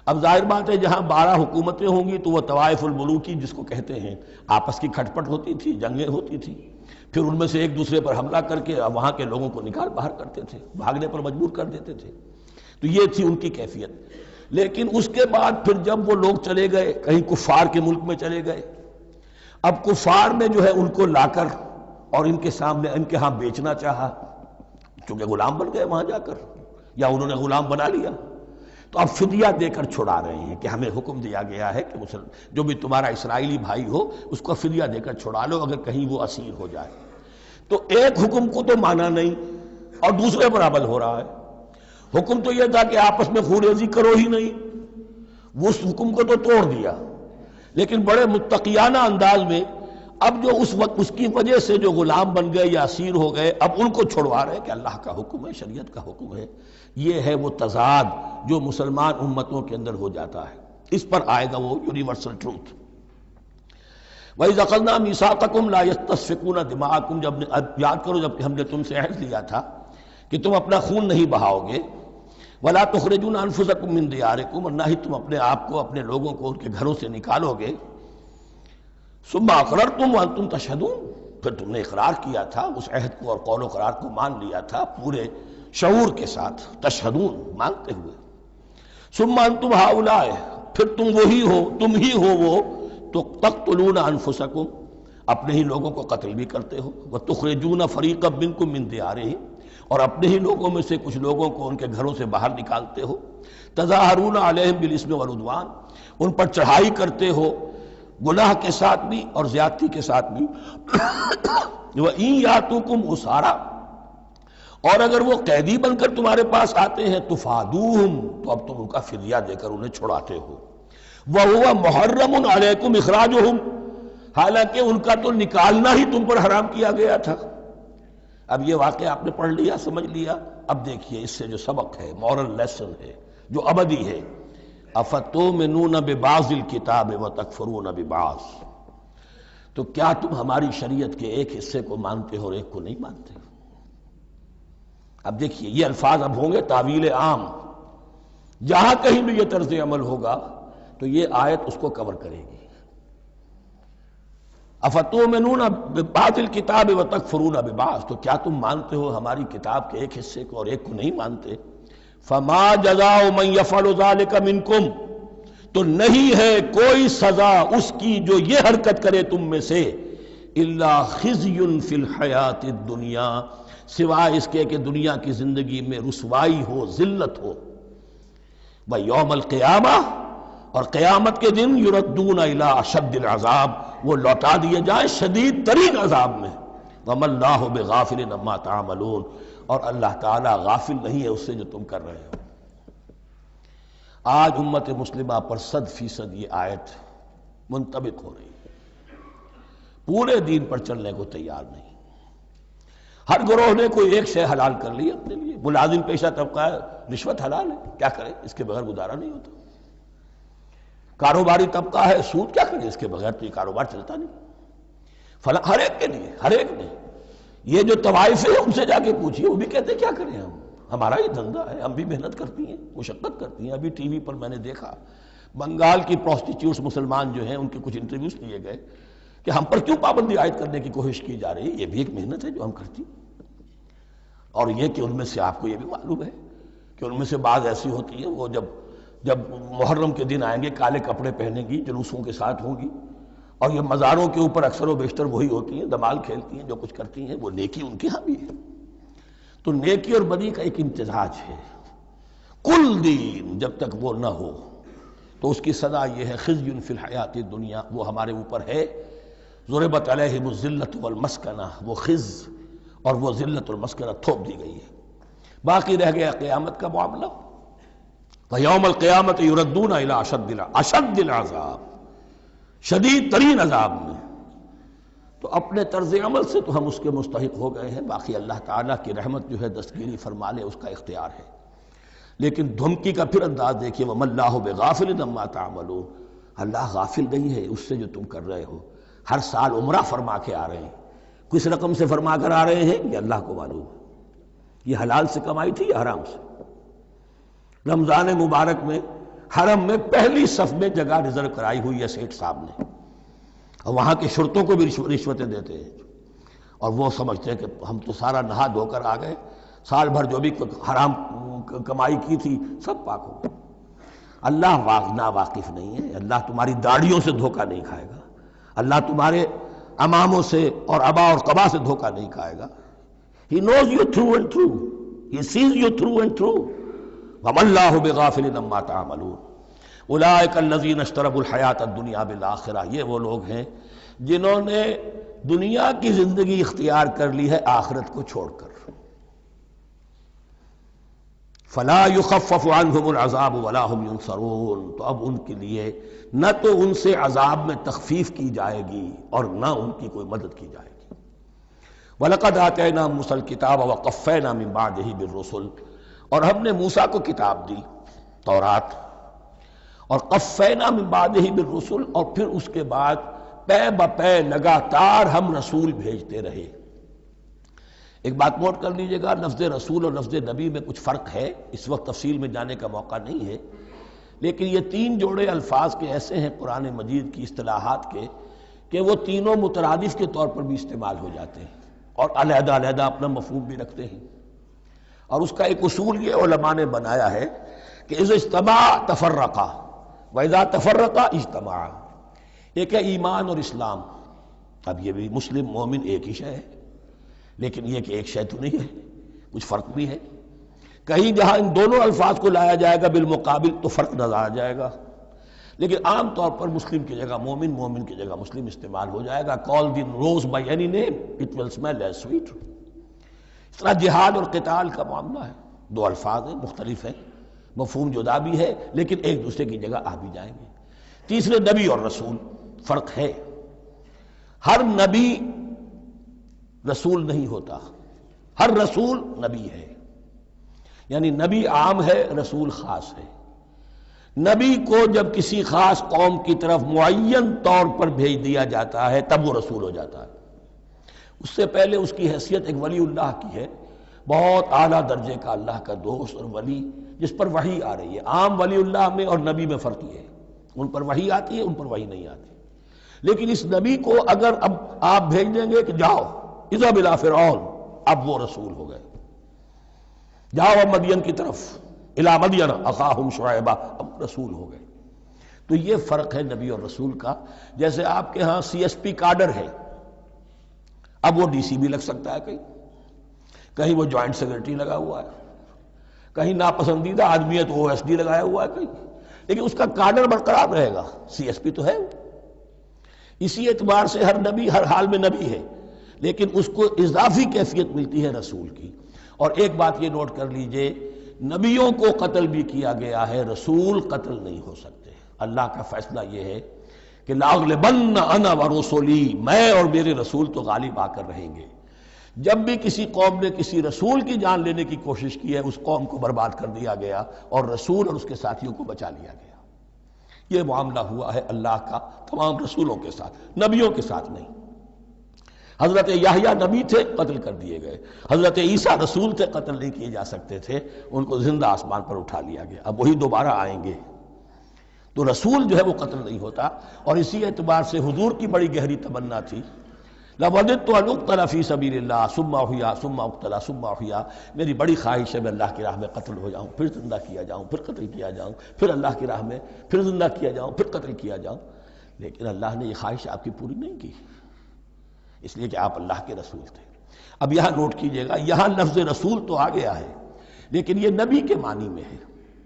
اب ظاہر بات ہے جہاں 12 حکومتیں ہوں گی تو وہ طوائف الملوکی جس کو کہتے ہیں، آپس کی کھٹ پٹ ہوتی تھی، جنگیں ہوتی تھی، پھر ان میں سے ایک دوسرے پر حملہ کر کے وہاں کے لوگوں کو نکال باہر کرتے تھے، بھاگنے پر مجبور کر دیتے تھے، تو یہ تھی ان کی کیفیت۔ لیکن اس کے بعد پھر جب وہ لوگ چلے گئے کہیں کفار کے ملک میں چلے گئے، اب کفار نے جو ہے ان کو لا کر اور ان کے سامنے ان کے ہاں بیچنا چاہا، چونکہ غلام بن گئے وہاں جا کر، یا انہوں نے غلام بنا لیا، تو اب فدیہ دے کر چھڑا رہے ہیں کہ ہمیں حکم دیا گیا ہے کہ جو بھی تمہارا اسرائیلی بھائی ہو اس کو فدیہ دے کر چھڑا لو اگر کہیں وہ اسیر ہو جائے۔ تو ایک حکم کو تو مانا نہیں اور دوسرے پر عمل ہو رہا ہے۔ حکم تو یہ تھا کہ آپس میں خون ریزی کرو ہی نہیں، وہ اس حکم کو تو توڑ دیا، لیکن بڑے متقیانہ انداز میں اب جو اس وقت اس کی وجہ سے جو غلام بن گئے یا اسیر ہو گئے اب ان کو چھڑوا رہے کہ اللہ کا حکم ہے، شریعت کا حکم ہے۔ یہ ہے وہ تضاد جو مسلمان امتوں کے اندر ہو جاتا ہے، اس پر آئے گا وہ یونیورسل ٹروتھ۔ وَإِذْ أَخَذْنَا مِيثَاقَكُمْ لَا يَسْتَسْفِكُونَ دِمَاءَكُمْ، جب یاد کرو جب ہم نے تم سے عہد لیا تھا کہ تم اپنا خون نہیں بہاؤ گے، وَلَا تُخْرِجُونَ أَنفُسَكُم مِّن دِيَارِكُمْ، اور نہ ہی تم اپنے آپ کو اپنے لوگوں کو ان کے گھروں سے نکالو گے، ثُمَّ أَقْرَرْتُمْ وَأَنْتُمْ تَشْهَدُونَ، پھر تم نے اقرار کیا تھا اس عہد کو اور قول و قرار کو مان لیا تھا پورے شعور کے ساتھ، تشہدون مانتے ہوئے، ثم انتم ہؤلاء، پھر تم وہی ہو، تم ہی ہو وہ تو تقتلون انفسکم، اپنے ہی لوگوں کو قتل بھی کرتے ہو، وتخرجون فریقا منکم من دیارہم، اور اپنے ہی لوگوں میں سے کچھ لوگوں کو ان کے گھروں سے باہر نکالتے ہو، تظاہرون علیہم بالاسم والعدوان، ان پر چڑھائی کرتے ہو گناہ کے ساتھ بھی اور زیادتی کے ساتھ بھی، وَإِن یاتوکم اسارا، اور اگر وہ قیدی بن کر تمہارے پاس آتے ہیں تفادوہم، تو اب تم ان کا فدیہ دے کر انہیں چھڑاتے ہو، وَهُوَ مُحَرَّمٌ عَلَيْكُمْ إِخْرَاجُهُمْ، حالانکہ ان کا تو نکالنا ہی تم پر حرام کیا گیا تھا۔ اب یہ واقعہ آپ نے پڑھ لیا، سمجھ لیا، اب دیکھیے اس سے جو سبق ہے، مورل لیسن ہے جو ابدی ہے، أَفَتُؤْمِنُونَ بِبَعْضِ الْكِتَابِ وَتَكْفُرُونَ بِبَعْضٍ، تو کیا تم ہماری شریعت کے ایک حصے کو مانتے ہو اور ایک کو نہیں مانتے؟ اب دیکھیے یہ الفاظ اب ہوں گے تعویل عام، جہاں کہیں بھی یہ طرز عمل ہوگا تو یہ آیت اس کو کور کرے گی۔ افتؤمنون ببعض الکتاب وتکفرون ببعض، تو کیا تم مانتے ہو ہماری کتاب کے ایک حصے کو اور ایک کو نہیں مانتے؟ فما جزاء من يفعل ذلك منکم، تو نہیں ہے کوئی سزا اس کی جو یہ حرکت کرے تم میں سے، الا خزي في الحیات الدنیا، سوائے اس کے کہ دنیا کی زندگی میں رسوائی ہو، ذلت ہو، وَيَوْمَ الْقِيَامَةِ، اور قیامت کے دن یردون الی اشد العذاب، وہ لوٹا دیے جائیں شدید ترین عذاب میں، وَمَا اللَّهُ بِغَافِلٍ عَمَّا تَعْمَلُونَ، اور اللہ تعالیٰ غافل نہیں ہے اس سے جو تم کر رہے ہو۔ آج امت مسلمہ پر 100% یہ آیت منطبق ہو رہی ہے، پورے دین پر چلنے کو تیار نہیں۔ ہر گروہ نے کوئی ایک شے حلال کر لی اپنے لیے، ملازم پیشہ طبقہ ہے، رشوت حلال ہے، کیا کرے اس کے بغیر گزارا نہیں ہوتا، کاروباری طبقہ ہے، سود کیا کرے اس کے بغیر تو یہ کاروبار چلتا نہیں، فلاں ہر ایک کے لیے، ہر ایک نے، یہ جو طوائف ہے ان سے جا کے پوچھیے وہ بھی کہتے کیا کریں ہم، ہمارا ہی دھندا ہے، ہم بھی محنت کرتی ہیں، مشقت کرتی ہیں۔ ابھی ٹی وی پر میں نے دیکھا بنگال کی پروسٹیچیوٹس مسلمان جو ہیں ان کے کچھ انٹرویوز لیے گئے کہ ہم پر کیوں پابندی عائد کرنے کی کوشش کی جا رہی ہے، یہ بھی ایک محنت ہے جو ہم کرتی ہیں۔ اور یہ کہ ان میں سے آپ کو یہ بھی معلوم ہے کہ ان میں سے بعض ایسی ہوتی ہیں وہ جب محرم کے دن آئیں گے کالے کپڑے پہنیں گی، جلوسوں کے ساتھ ہوں گی، اور یہ مزاروں کے اوپر اکثر و بیشتر وہی ہوتی ہیں، دمال کھیلتی ہیں، جو کچھ کرتی ہیں وہ نیکی ان کے ہاں بھی ہے۔ تو نیکی اور بدی کا ایک امتزاج ہے۔ کل دین جب تک وہ نہ ہو تو اس کی سزا یہ ہے خزی فی الحیات الدنیا، وہ ہمارے اوپر ہے۔ ضربت علیہم الذلۃ والمسکنہ، وہ خز اور وہ ذلت اور مسکنہ تھوپ دی گئی ہے۔ باقی رہ گیا قیامت کا معاملہ، فیوم القیامت یردون الی اشد العذاب، شدید ترین عذاب میں۔ تو اپنے طرز عمل سے تو ہم اس کے مستحق ہو گئے ہیں، باقی اللہ تعالیٰ کی رحمت جو ہے دستگیری فرما لے اس کا اختیار ہے۔ لیکن دھمکی کا پھر انداز دیکھیے، وَمَا اللَّهُ بِغَافِلٍ عَمَّا تَعْمَلُونَ، اللہ غافل نہیں ہے اس سے جو تم کر رہے ہو۔ ہر سال عمرہ فرما کے آ رہے ہیں، کس رقم سے فرما کر آ رہے ہیں یہ اللہ کو معلوم ہے، یہ حلال سے کمائی تھی یا حرام سے۔ رمضان مبارک میں حرم میں پہلی صف میں جگہ ریزرو کرائی ہوئی ہے سیٹھ صاحب نے، اور وہاں کے شرطوں کو بھی رشوتیں دیتے ہیں، اور وہ سمجھتے ہیں کہ ہم تو سارا نہا دھو کر آ گئے، سال بھر جو بھی حرام کمائی کی تھی سب پاک ہو۔ اللہ نا واقف نہیں ہے، اللہ تمہاری داڑھیوں سے دھوکہ نہیں کھائے گا، اللہ تمہارے اماموں سے اور ابا اور قبا سے دھوکہ نہیں کھائے گا۔ He knows you through and through. He sees you through and through. وَمَا اللَّهُ بِغَافِلٍ عَمَّا تَعْمَلُونَ أُولَٰئِكَ الَّذِينَ اشْتَرَوُا الْحَيَاةَ الدُّنْيَا بِالْآخِرَةِ، یہ وہ لوگ ہیں جنہوں نے دنیا کی زندگی اختیار کر لی ہے آخرت کو چھوڑ کر۔ فَلَا يُخَفَّفُ عَنْهُمُ الْعَذَابُ وَلَا هُمْ يُنصَرُونَ، تو اب ان کے لیے نہ تو ان سے عذاب میں تخفیف کی جائے گی اور نہ ان کی کوئی مدد کی جائے گی۔ وَلَقَدْ آتَيْنَا مُوسَى الْكِتَابَ وَقَفَّيْنَا مِن بَعْدِهِ بِالرُّسُلِ، اور ہم نے موسیٰ کو کتاب دی تورات، اور قفینا من بعدہ بالرسل، اور پھر اس کے بعد پے بپے لگاتار ہم رسول بھیجتے رہے۔ ایک بات نوٹ کر لیجئے گا، لفظ رسول اور لفظ نبی میں کچھ فرق ہے، اس وقت تفصیل میں جانے کا موقع نہیں ہے، لیکن یہ تین جوڑے الفاظ کے ایسے ہیں قرآن مجید کی اصطلاحات کے کہ وہ تینوں مترادف کے طور پر بھی استعمال ہو جاتے ہیں اور علیحدہ علیحدہ اپنا مفہوم بھی رکھتے ہیں۔ اور اس کا ایک اصول یہ علماء نے بنایا ہے کہ اذا اجتمع تفرقا واذا تفرقا اجتمع۔ ایک ہے ایمان اور اسلام، اب یہ بھی مسلم مومن ایک ہی شے ہے، لیکن یہ کہ ایک شے تو نہیں ہے، کچھ فرق بھی ہے۔ کہیں جہاں ان دونوں الفاظ کو لایا جائے گا بالمقابل تو فرق نظر آ جائے گا، لیکن عام طور پر مسلم کی جگہ مومن، مومن کی جگہ مسلم استعمال ہو جائے گا۔ call the rose by any name it will smell as sweet۔ اس طرح جہاد اور قتال کا معاملہ ہے، دو الفاظ ہیں، مختلف ہیں، مفہوم جدا بھی ہے لیکن ایک دوسرے کی جگہ آ بھی جائیں گے۔ تیسرے نبی اور رسول، فرق ہے، ہر نبی رسول نہیں ہوتا، ہر رسول نبی ہے، یعنی نبی عام ہے، رسول خاص ہے۔ نبی کو جب کسی خاص قوم کی طرف معین طور پر بھیج دیا جاتا ہے تب وہ رسول ہو جاتا ہے، اس سے پہلے اس کی حیثیت ایک ولی اللہ کی ہے، بہت اعلیٰ درجے کا اللہ کا دوست اور ولی جس پر وحی آ رہی ہے۔ عام ولی اللہ میں اور نبی میں فرق یہ ہے، ان پر وحی آتی ہے، ان پر وحی نہیں آتی۔ لیکن اس نبی کو اگر اب آپ بھیج دیں گے کہ جاؤ اذهب الى فرعون، اب وہ رسول ہو گئے، جاؤ اب مدین کی طرف، الى مدین اخاہم شعیبا، اب رسول ہو گئے۔ تو یہ فرق ہے نبی اور رسول کا۔ جیسے آپ کے ہاں سی ایس پی کارڈر ہے، اب وہ ڈی سی بھی لگ سکتا ہے، کہیں وہ جوائنٹ سیکرٹری لگا ہوا ہے، کہیں ناپسندیدہ آدمی ہے تو او ایس ڈی لگایا ہوا ہے کہیں، لیکن اس کا کارڈر برقرار رہے گا، سی ایس پی تو ہے۔ اسی اعتبار سے ہر نبی ہر حال میں نبی ہے، لیکن اس کو اضافی کیفیت ملتی ہے رسول کی۔ اور ایک بات یہ نوٹ کر لیجئے، نبیوں کو قتل بھی کیا گیا ہے، رسول قتل نہیں ہو سکتے۔ اللہ کا فیصلہ یہ ہے کہ لاغلبن انا ورسولی، میں اور میرے رسول تو غالب آ کر رہیں گے۔ جب بھی کسی قوم نے کسی رسول کی جان لینے کی کوشش کی ہے اس قوم کو برباد کر دیا گیا اور رسول اور اس کے ساتھیوں کو بچا لیا گیا۔ یہ معاملہ ہوا ہے اللہ کا تمام رسولوں کے ساتھ، نبیوں کے ساتھ نہیں۔ حضرت یحییٰ نبی تھے، قتل کر دیے گئے. حضرت عیسیٰ رسول تھے، قتل نہیں کیے جا سکتے تھے، ان کو زندہ آسمان پر اٹھا لیا گیا. اب وہی دوبارہ آئیں گے. تو رسول جو ہے وہ قتل نہیں ہوتا. اور اسی اعتبار سے حضور کی بڑی گہری تمنا تھی، لَوَدِدتُّ أَنْ أُقْتَلَ فِي سَبِيلِ اللَّهِ ثُمَّ أُحْيَا ثُمَّ أُقْتَلَ ثُمَّ أُحْيَا. میری بڑی خواہش ہے میں اللہ کی راہ میں قتل ہو جاؤں، پھر زندہ کیا جاؤں، پھر قتل کیا جاؤں، پھر اللہ کی راہ میں پھر زندہ کیا جاؤں، پھر قتل کیا جاؤں. لیکن اللہ نے یہ خواہش آپ کی پوری نہیں کی، اس لیے کہ آپ اللہ کے رسول تھے. اب یہاں نوٹ کیجئے گا، یہاں لفظ رسول تو آ گیا ہے لیکن یہ نبی کے معنی میں ہے.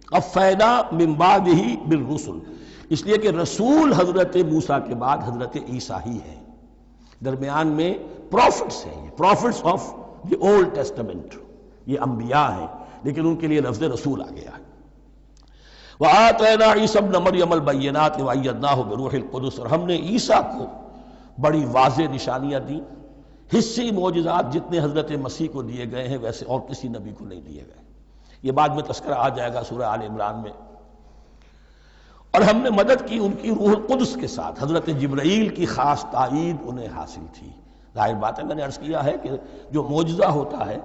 قَفَّيْنَا مِن بَعْدِهِ بِالرُّسُلِ، اس لیے کہ رسول حضرت موسیٰ کے بعد حضرت عیسیٰ ہی ہے. درمیان میں پروفٹس ہیں، یہ prophets of the Old Testament, یہ انبیاء ہیں، لیکن ان کے لیے لفظ رسول آ گیا ہے. وَآتَيْنَا عِيسَى ابْنَ مَرْيَمَ الْبَيِّنَاتِ وَأَيَّدْنَاهُ بِرُوحِ الْقُدُسِ، اور ہم نے عیسیٰ کو بڑی واضح نشانیاں دیں. حصی معجزات جتنے حضرت مسیح کو دیے گئے ہیں ویسے اور کسی نبی کو نہیں دیے گئے. یہ بعد میں تذکرہ آ جائے گا سورہ آل عمران میں. اور ہم نے مدد کی ان کی روح القدس کے ساتھ، حضرت جبرائیل کی خاص تائید انہیں حاصل تھی. ظاہر بات ہے، میں نے عرض کیا ہے کہ جو معجزہ ہوتا ہے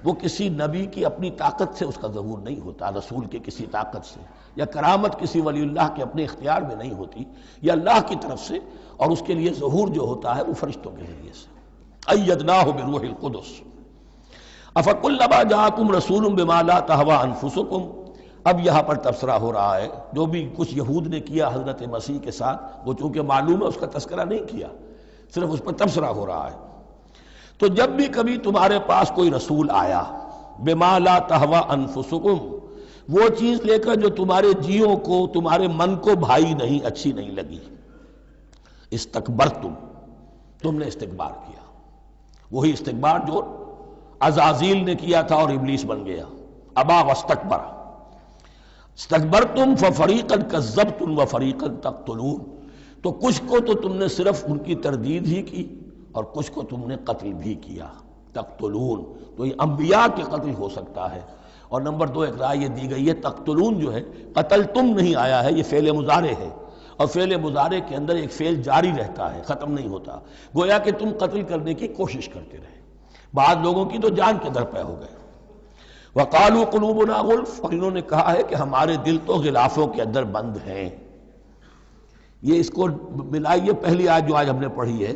وہ کسی نبی کی اپنی طاقت سے اس کا ظہور نہیں ہوتا، رسول کی کسی طاقت سے، یا کرامت کسی ولی اللہ کے اپنے اختیار میں نہیں ہوتی، یا اللہ کی طرف سے. اور اس کے لیے ظہور جو ہوتا ہے وہ فرشتوں کے ذریعے سے. أَيَّدْنَاهُ بِرُوحِ الْقُدُسِ أَفَكُلَّمَا جَاءَكُمْ رَسُولٌ بِمَا لَا تَهْوَىٰ أَنفُسُكُمْ. اب یہاں پر تبصرہ ہو رہا ہے جو بھی کچھ یہود نے کیا حضرت مسیح کے ساتھ، وہ چونکہ معلوم ہے اس کا تذکرہ نہیں کیا، صرف اس پر تبصرہ ہو رہا ہے. تو جب بھی کبھی تمہارے پاس کوئی رسول آیا، بِمَا لَا تَهْوَىٰ أَنفُسُكُمْ، وہ چیز لے کر جو تمہارے جیوں کو، تمہارے من کو بھائی نہیں، اچھی نہیں لگی، استکبرتم، تم نے استکبار کیا. وہی استکبار جو عزازیل نے کیا تھا اور ابلیس بن گیا. ابا واستکبر. استکبرتم ففریقا کذبتم وفریقا تقتلون. تو کچھ کو تو تم نے صرف ان کی تردید ہی کی اور کچھ کو تم نے قتل بھی کیا. تقتلون، تو یہ انبیاء کے قتل ہو سکتا ہے. اور نمبر 2 ایک رائے یہ دی گئی ہے، تقتلون جو ہے قتل تم نہیں آیا ہے، یہ فعل مضارع ہے، اور فعل مضارع کے اندر ایک فعل جاری رہتا ہے، ختم نہیں ہوتا. گویا کہ تم قتل کرنے کی کوشش کرتے رہے. بعض لوگوں کی تو جان کے در پہ ہو گئے. وَقَالُوا قُلُوبُنَا غُلْفٌ، اور انہوں نے کہا ہے کہ ہمارے دل تو غلافوں کے اندر بند ہیں. یہ اس کو ملائیے پہلی آیت جو آج ہم نے پڑھی ہے،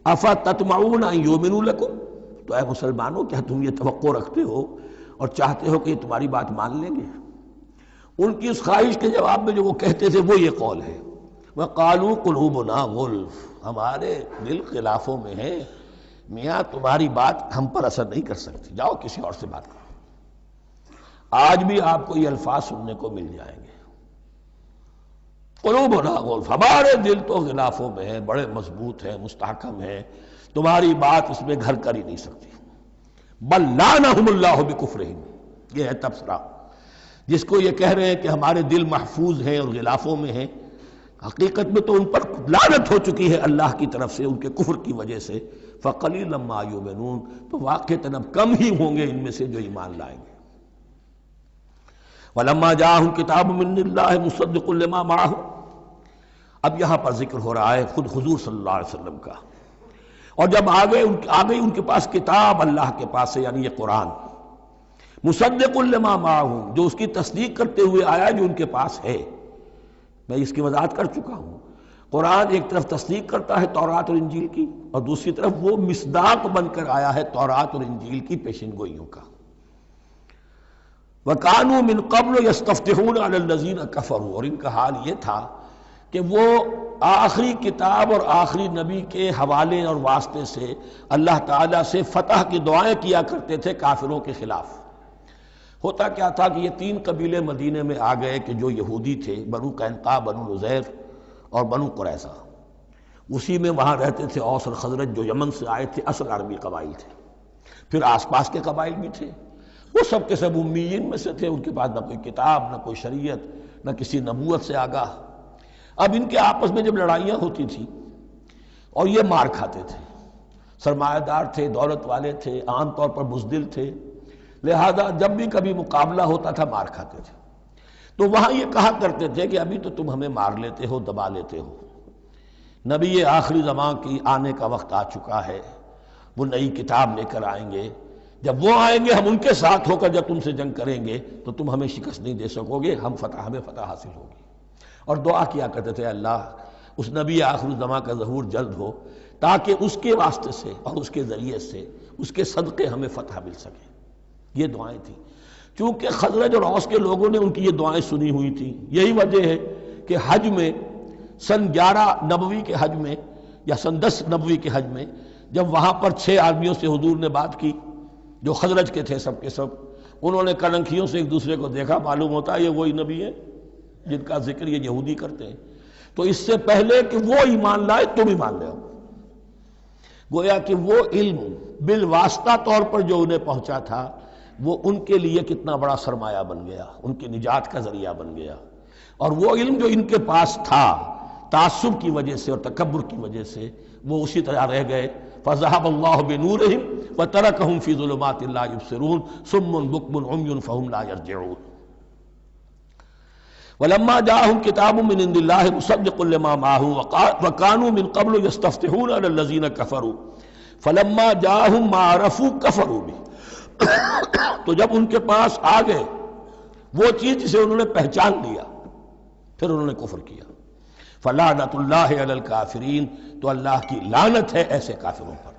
أَفَتَطْمَعُونَ أَن يُؤْمِنُوا لَكُمْ. تو اے مسلمانوں، کیا تم یہ توقع رکھتے ہو اور چاہتے ہو کہ یہ تمہاری بات مان لیں گے؟ ان کی اس خواہش کے جواب میں جو وہ کہتے تھے وہ یہ قول ہے، وَقَالُوا قُلُوبُنَا غُلْفٌ، ہمارے دل غلافوں میں ہیں، میاں تمہاری بات ہم پر اثر نہیں کر سکتی، جاؤ کسی اور سے بات کرو. آج بھی آپ کو یہ الفاظ سننے کو مل جائیں گے، قلوبنا غلف، ہمارے دل تو غلافوں میں ہیں، بڑے مضبوط ہیں، مستحکم ہیں، تمہاری بات اس میں گھر کر ہی نہیں سکتی. بل لعنہم اللہ بکفرہم، یہ ہے تبصرہ. جس کو یہ کہہ رہے ہیں کہ ہمارے دل محفوظ ہیں اور غلافوں میں ہیں، حقیقت میں تو ان پر لعنت ہو چکی ہے اللہ کی طرف سے ان کے کفر کی وجہ سے. فقلیلا ما یؤمنون، تو واقعتاً اب کم ہی ہوں گے ان میں سے جو ایمان لائیں گے. وَلَمَّا جَاءَهُمْ كِتَابٌ مِّنْ اللَّهِ مُصَدِّقٌ لِّمَا مَعَهُمْ. اب یہاں پر ذکر ہو رہا ہے خود حضور صلی اللہ علیہ وسلم کا. اور جب آ گئی ان کے پاس کتاب اللہ کے پاس سے، یعنی یہ قرآن، مصدق لما معہم، جو اس کی تصدیق کرتے ہوئے آیا جو ان کے پاس ہے. میں اس کی وضاحت کر چکا ہوں. قرآن ایک طرف تصدیق کرتا ہے تورات اور انجیل کی، اور دوسری طرف وہ مصداق بن کر آیا ہے تورات اور انجیل کی پیشن گوئیوں کا. وَكَانُوا مِن قَبْلُ يَسْتَفْتِحُونَ عَلَى الَّذِينَ كَفَرُوا، اور ان کا حال یہ تھا کہ وہ آخری کتاب اور آخری نبی کے حوالے اور واسطے سے اللہ تعالیٰ سے فتح کی دعائیں کیا کرتے تھے کافروں کے خلاف. ہوتا کیا تھا کہ یہ 3 قبیلے مدینے میں آ گئے کہ جو یہودی تھے، بنو قینقاع، بنو نذیر اور بنو قریظہ. اسی میں وہاں رہتے تھے اوس اور خزرج جو یمن سے آئے تھے، اصل عربی قبائل تھے. پھر آس پاس کے قبائل بھی تھے، وہ سب کے سب امیین میں سے تھے، ان کے پاس نہ کوئی کتاب، نہ کوئی شریعت، نہ کسی نبوت سے آگاہ. اب ان کے آپس میں جب لڑائیاں ہوتی تھیں اور یہ مار کھاتے تھے، سرمایہ دار تھے، دولت والے تھے، عام طور پر بزدل تھے، لہذا جب بھی کبھی مقابلہ ہوتا تھا مار کھاتے تھے. تو وہاں یہ کہا کرتے تھے کہ ابھی تو تم ہمیں مار لیتے ہو، دبا لیتے ہو، نبی آخری زمان کی آنے کا وقت آ چکا ہے، وہ نئی کتاب لے کر آئیں گے، جب وہ آئیں گے ہم ان کے ساتھ ہو کر جب تم سے جنگ کریں گے تو تم ہمیں شکست نہیں دے سکو گے، ہمیں فتح حاصل ہوگی۔ اور دعا کیا کرتے تھے اللہ اس نبی آخر الزماں کا ظہور جلد ہو تاکہ اس کے واسطے سے اور اس کے ذریعے سے اس کے صدقے ہمیں فتح مل سکے۔ یہ دعائیں تھیں۔ چونکہ خزرج اور اوس کے لوگوں نے ان کی یہ دعائیں سنی ہوئی تھیں، یہی وجہ ہے کہ حج میں سن 11 نبوی کے حج میں یا سن 10 نبوی کے حج میں جب وہاں پر 6 آدمیوں سے حضور نے بات کی جو خزرج کے تھے سب کے سب، انہوں نے کلنکھیوں سے ایک دوسرے کو دیکھا، معلوم ہوتا ہے یہ وہی نبی ہیں جن کا ذکر یہ یہودی کرتے ہیں، تو اس سے پہلے کہ وہ ایمان لائے تم ایمان لے آؤ۔ گویا کہ وہ علم بالواسطہ طور پر جو انہیں پہنچا تھا وہ ان کے لیے کتنا بڑا سرمایہ بن گیا، ان کی نجات کا ذریعہ بن گیا۔ اور وہ علم جو ان کے پاس تھا تعصب کی وجہ سے اور تکبر کی وجہ سے وہ اسی طرح رہ گئے۔ فَذَهَبَ اللَّهُ بِنُورِهِمْ وَتَرَكَهُمْ فِي ظُلُمَاتٍ لَا يُبْصِرُونَ صُمٌّ بُكْمٌ عُمْيٌ فَهُمْ لَا يَرْجِعُونَ۔ وَلَمَّا جَاءَهُمْ كِتَابٌ مِّنْ عِندِ اللَّهِ مُصَدِّقٌ لِّمَا مَعَهُمْ وَكَانُوا مِن قَبْلُ يَسْتَفْتِحُونَ عَلَى الَّذِينَ كَفَرُوا فَلَمَّا جَاءَهُم مَّا عَرَفُوا كَفَرُوا بِهِ، تو جب ان کے پاس آ گئے وہ چیز جسے انہوں نے پہچان لیا پھر انہوں نے کفر کیا۔ فَلَعْنَةُ اللَّهِ عَلَى الْكَافِرِينَ، تو اللہ کی لعنت ہے ایسے کافروں پر۔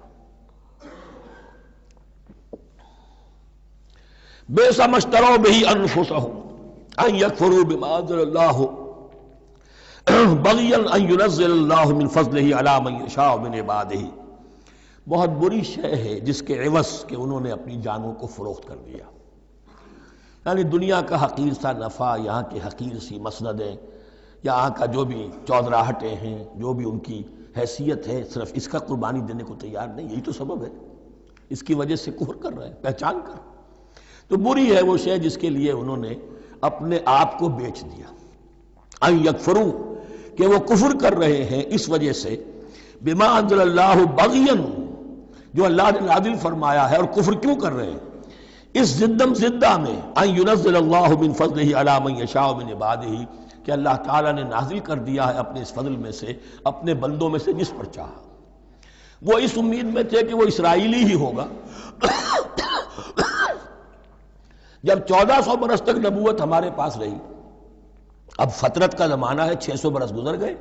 بئس ما اشتروا به أنفسهم أن يكفروا بما أنزل الله بغيا أن ينزل الله من فضله على من يشاء من عباده۔ بہت بری شے ہے جس کے عوض کہ انہوں نے اپنی جانوں کو فروخت کر دیا، یعنی دنیا کا حقیر سا نفع، یہاں کی حقیر سی مسندیں، یہاں کا جو بھی چودراہٹیں ہیں، جو بھی ان کی حیثیت ہے، صرف اس کا قربانی دینے کو تیار نہیں، یہی تو سبب ہے، اس کی وجہ سے کفر کر رہے ہیں پہچان کر۔ تو بری ہے وہ شے جس کے لیے انہوں نے اپنے آپ کو بیچ دیا۔ ان یکفروا، کہ وہ کفر کر رہے ہیں اس وجہ سے، بما انزل اللہ بغیا، جو اللہ نے نازل فرمایا ہے، اور کفر کیوں کر رہے ہیں اس زدم زدہ میں، ان ینزل اللہ من فضلہ علی من یشاء من عبادہ، کہ اللہ تعالیٰ نے نازل کر دیا ہے اپنے اس فضل میں سے اپنے بندوں میں سے جس پر چاہا۔ وہ اس امید میں تھے کہ وہ اسرائیلی ہی ہوگا۔ جب 1400 برس تک نبوت ہمارے پاس رہی، اب فترت کا زمانہ ہے، 600 برس گزر گئے،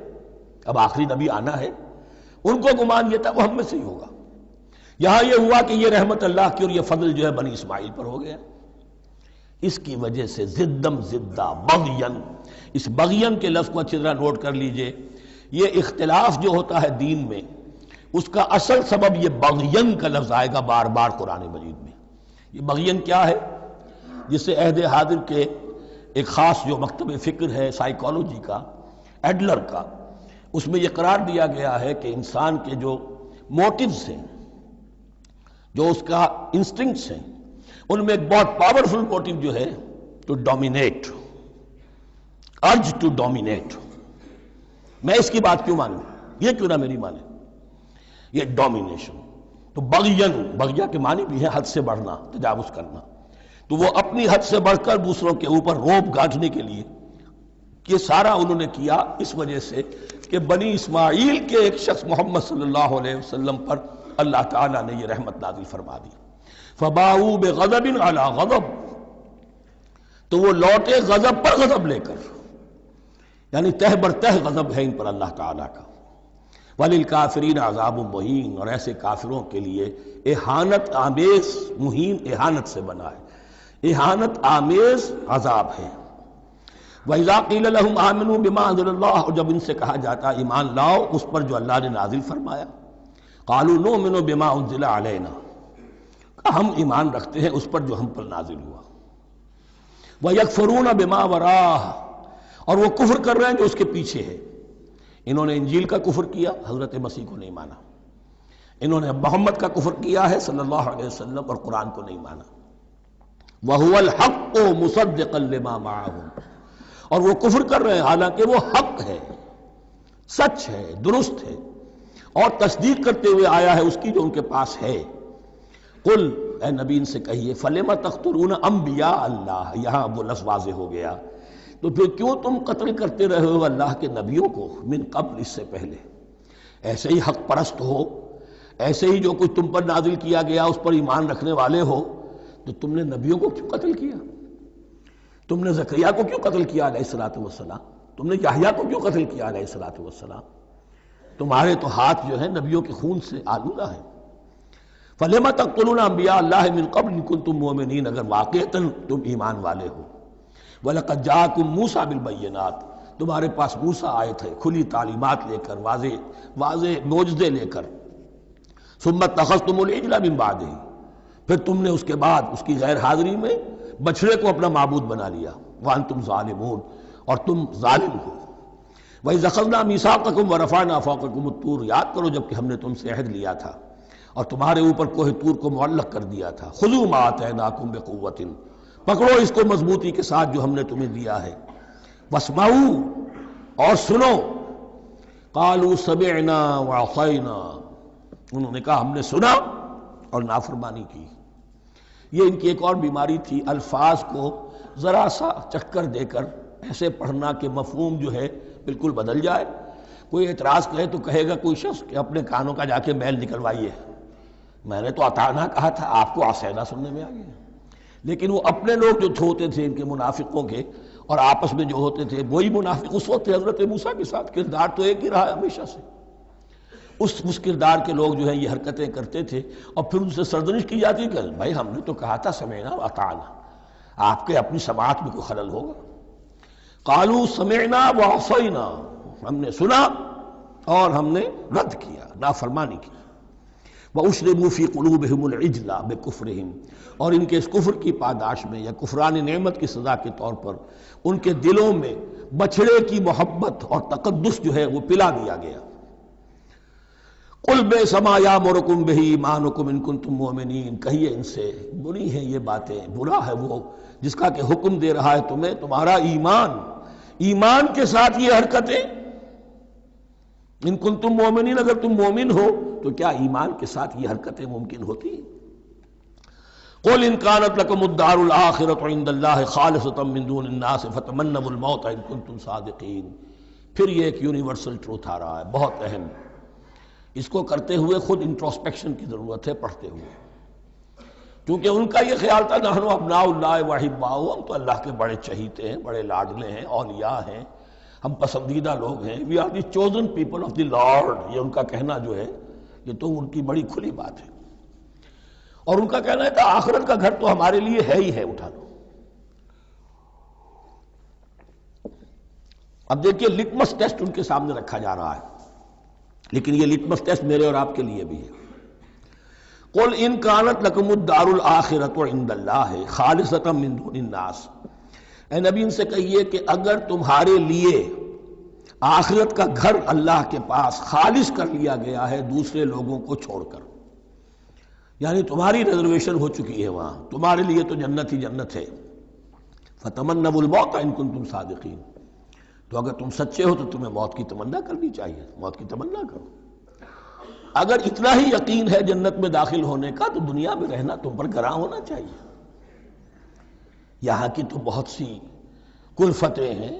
اب آخری نبی آنا ہے، ان کو گمان یہ تھا وہ ہم میں سے ہی ہوگا۔ یہاں یہ ہوا کہ یہ رحمت اللہ کی اور یہ فضل جو ہے بنی اسماعیل پر ہو گیا۔ اس کی وجہ سے زدم زدہ بغین، اس بغین کے لفظ کو اچھی طرح نوٹ کر لیجئے، یہ اختلاف جو ہوتا ہے دین میں اس کا اصل سبب یہ بغین کا لفظ آئے گا بار بار قرآن مجید میں۔ یہ بغین کیا ہے؟ جسے عہد حاضر کے ایک خاص جو مکتب فکر ہے سائیکالوجی کا، ایڈلر کا، اس میں یہ قرار دیا گیا ہے کہ انسان کے جو موٹیوز ہیں، جو اس کا انسٹنکٹس ہیں، ان میں ایک بہت پاورفل موٹیو جو ہے to dominate, urge to dominate. میں اس کی بات کیوں مانوں، یہ کیوں نہ میری مانے، یہ ڈومینیشن۔ تو بغین، بغیا کے معنی بھی ہے حد سے بڑھنا، تجاوز کرنا۔ تو وہ اپنی حد سے بڑھ کر دوسروں کے اوپر روب گاٹھنے کے لیے یہ سارا انہوں نے کیا، اس وجہ سے کہ بنی اسماعیل کے ایک شخص محمد صلی اللہ علیہ وسلم پر اللہ تعالیٰ نے یہ رحمت نازل فرما دی۔ فباؤوا بغضب علی غضب، تو وہ لوٹے غضب پر غضب لے کر، یعنی تہ بر تہ غضب ہے ان پر اللہ تعالیٰ کا۔ وَلِلْكَافِرِينَ عَذَابٌ مُّهِينٌ، اور ایسے کافروں کے لیے اہانت آمیز، مہین اہانت سے بنا ہے، اہانت آمیز عذاب ہے۔ وَإِذَا قِيلَ لَهُمْ آمِنُوا بِمَا أَنزَلَ اللَّهُ، اور جب ان سے کہا جاتا ایمان لاؤ اس پر جو اللہ نے نازل فرمایا، قَالُوا نُؤْمِنُ بِمَا أُنزِلَ عَلَيْنَا، ہم ایمان رکھتے ہیں اس پر جو ہم پر نازل ہوا۔ وَيَكْفُرُونَ بِمَا وَرَاءَهُ، اور وہ کفر کر رہے ہیں جو اس کے پیچھے ہے۔ انہوں نے انجیل کا کفر کیا، حضرت مسیح کو نہیں مانا۔ انہوں نے محمد کا کفر کیا ہے صلی اللہ علیہ وسلم، اور قرآن کو نہیں مانا۔ وَهُوَ الْحَقُّ مُصَدِّقًا لِمَا مَعَهُمْ، اور وہ کفر کر رہے ہیں حالانکہ وہ حق ہے، سچ ہے، درست ہے، اور تصدیق کرتے ہوئے آیا ہے اس کی جو ان کے پاس ہے۔ قل، اے نبی ان سے کہیے، فَلِمَ تَقْتُلُونَ أَنبِيَاءَ اللَّهِ، یہاں وہ لفظ واضح ہو گیا، تو پھر کیوں تم قتل کرتے رہے ہو اللہ کے نبیوں کو، من قبل، اس سے پہلے۔ ایسے ہی حق پرست ہو، ایسے ہی جو کچھ تم پر نازل کیا گیا اس پر ایمان رکھنے والے ہو تو تم نے نبیوں کو کیوں قتل کیا؟ تم نے زکریا کو کیوں قتل کیا علیہ الصلوۃ والسلام؟ تم نے یحییٰ کو کیوں قتل کیا علیہ الصلوۃ والسلام؟ تمہارے تو ہاتھ جو ہے نبیوں کے خون سے آلودہ ہیں۔ فَلِمَ تَقْتُلُونَ أَنبِيَاءَ اللَّهِ مِن قَبْلِ إِن كُنتُم مُؤْمِنِينَ، اگر واقعتاً تم ایمان والے ہو۔ وَلَقَدْ جَاءَكُم مُوسَىٰ بِالْبَيِّنَاتِ، تمہارے پاس موسیٰ آئے تھے کھلی تعلیمات لے کر، واضح معجزے لے کر۔ ثُمَّ اتَّخَذْتُمُ الْعِجْلَ مِن بَعْدِهِ، پھر تم نے اس کے بعد اس کی غیر حاضری میں بچڑے کو اپنا معبود بنا لیا۔ وَأَنْتُمْ ظَالِمُونَ، اور تم ظالم ہو۔ وَإِذْ أَخَذْنَا مِيثَاقَكُمْ وَرَفَعْنَا فَوْقَكُمُ الطُّورَ، یاد کرو جب کہ ہم نے تم سے عہد لیا تھا اور تمہارے اوپر کوہ طور کو معلق کر دیا تھا۔ خُذُوا مَا آتَيْنَاكُمْ بِقُوَّةٍ، پکڑو اس کو مضبوطی کے ساتھ جو ہم نے تمہیں دیا ہے۔ وَاسْمَعُوا، اور سنو۔ قَالُوا سَمِعْنَا وَعَصَيْنَا، انہوں نے کہا ہم نے سنا اور نافرمانی کی۔ یہ ان کی ایک اور بیماری تھی، الفاظ کو ذرا سا چکر دے کر ایسے پڑھنا کہ مفہوم جو ہے بالکل بدل جائے۔ کوئی اعتراض کرے تو کہے گا کوئی شخص کہ اپنے کانوں کا جا کے میل نکلوائیے، میں نے تو اطعنا کہا تھا، آپ کو عصینا سننے میں آ گیا۔ لیکن وہ اپنے لوگ جو ہوتے تھے ان کے منافقوں کے، اور آپس میں جو ہوتے تھے وہی منافق اس وقت حضرت موسیٰ کے ساتھ، کردار تو ایک ہی رہا ہے ہمیشہ سے۔ اس کردار کے لوگ جو ہیں یہ حرکتیں کرتے تھے، اور پھر ان سے سرزنش کی جاتی کہ بھائی ہم نے تو کہا تھا سمعنا واطعنا، آپ کے اپنی سماعت میں کوئی خلل ہوگا۔ قالوا سمعنا وعصینا، ہم نے سنا اور ہم نے رد کیا، نافرمانی کی۔ وَأُشْرِبُوا فِي قُلُوبِهِمُ الْعِجْلَ بِكُفْرِهِمْ، اور ان کے اس کفر کی پاداش میں یا کفران نعمت کی سزا کے طور پر ان کے دلوں میں بچھڑے کی محبت اور تقدس جو ہے وہ پلا دیا گیا۔ قُلْ بِئْسَ مَا يَأْمُرُكُمْ بِهِ إِيمَانُكُمْ إِن كُنتُم مُؤْمِنِينَ، کہیے ان سے بری ہیں یہ باتیں، برا ہے وہ جس کا کہ حکم دے رہا ہے تمہیں تمہارا ایمان کے ساتھ یہ حرکتیں۔ ان کنتم مومنین، اگر تم مومن ہو تو کیا ایمان کے ساتھ یہ حرکتیں ممکن ہوتی ہیں؟ قُلْ إِن كَانَتْ لَكُمُ الدَّارُ الْآخِرَةُ عِندَ اللَّهِ خَالِصَةً مِّن دُونِ النَّاسِ فَتَمَنَّوُا الْمَوْتَ إِن كُنتُمْ صَادِقِينَ۔ پھر یہ ایک یونیورسل ٹروتھ آ رہا ہے، بہت اہم، اس کو کرتے ہوئے خود انٹروسپیکشن کی ضرورت ہے پڑھتے ہوئے، کیونکہ ان کا یہ خیال تھا نحن ابناء اللہ وحباؤہ، ہم تو اللہ کے بڑے چہیتے ہیں، بڑے لاڈلے ہیں، اولیاء ہیں، ہم پسندیدہ لوگ ہیں، we are the chosen people of the Lord, یہ ان کا کہنا جو ہے یہ تو ان کی بڑی کھلی بات ہے۔ اور ان کا کہنا ہے کہ آخرت کا گھر تو ہمارے لیے ہے ہی ہے، اٹھا لو۔ اب دیکھیے لٹمس ٹیسٹ ان کے سامنے رکھا جا رہا ہے، لیکن یہ لٹمس ٹیسٹ میرے اور آپ کے لیے بھی ہے۔ قُلْ إِن كَانَتْ لَكُمُ الدَّارُ الْآخِرَةُ عِندَ اللَّهِ خَالِصَةً مِّن دُونِ النَّاسِ، اے نبی ان سے کہیے کہ اگر تمہارے لیے آخرت کا گھر اللہ کے پاس خالص کر لیا گیا ہے دوسرے لوگوں کو چھوڑ کر، یعنی تمہاری ریزرویشن ہو چکی ہے وہاں، تمہارے لیے تو جنت ہی جنت ہے، فَتَمَنَّوُا الْمَوْتَ إِن كُنتُمْ صَادِقِينَ، تو اگر تم سچے ہو تو تمہیں موت کی تمنا کرنی چاہیے، موت کی تمنا کرو۔ اگر اتنا ہی یقین ہے جنت میں داخل ہونے کا تو دنیا میں رہنا تم پر گراں ہونا چاہیے۔ یہاں کی تو بہت سی کلفتیں ہیں،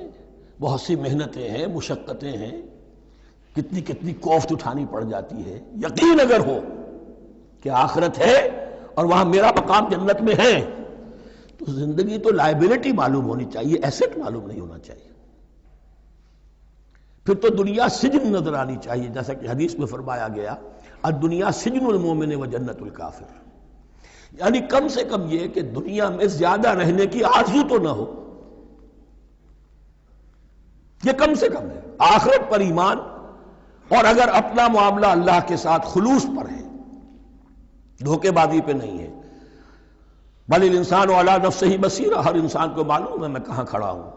بہت سی محنتیں ہیں، مشقتیں ہیں، کتنی کتنی کوفت اٹھانی پڑ جاتی ہے۔ یقین اگر ہو کہ آخرت ہے اور وہاں میرا مقام جنت میں ہے تو زندگی تو لائبلٹی معلوم ہونی چاہیے، ایسٹ معلوم نہیں ہونا چاہیے۔ پھر تو دنیا سجن نظر آنی چاہیے، جیسا کہ حدیث میں فرمایا گیا الدنیا سجن المومن و جنت الکافر، یعنی کم سے کم یہ کہ دنیا میں زیادہ رہنے کی آرزو تو نہ ہو، یہ کم سے کم ہے۔ آخرت پر ایمان، اور اگر اپنا معاملہ اللہ کے ساتھ خلوص پر ہے، دھوکے بازی پہ نہیں ہے، بل الانسان علی نفسہ بصیرہ، ہر انسان کو معلوم ہے میں کہاں کھڑا ہوں۔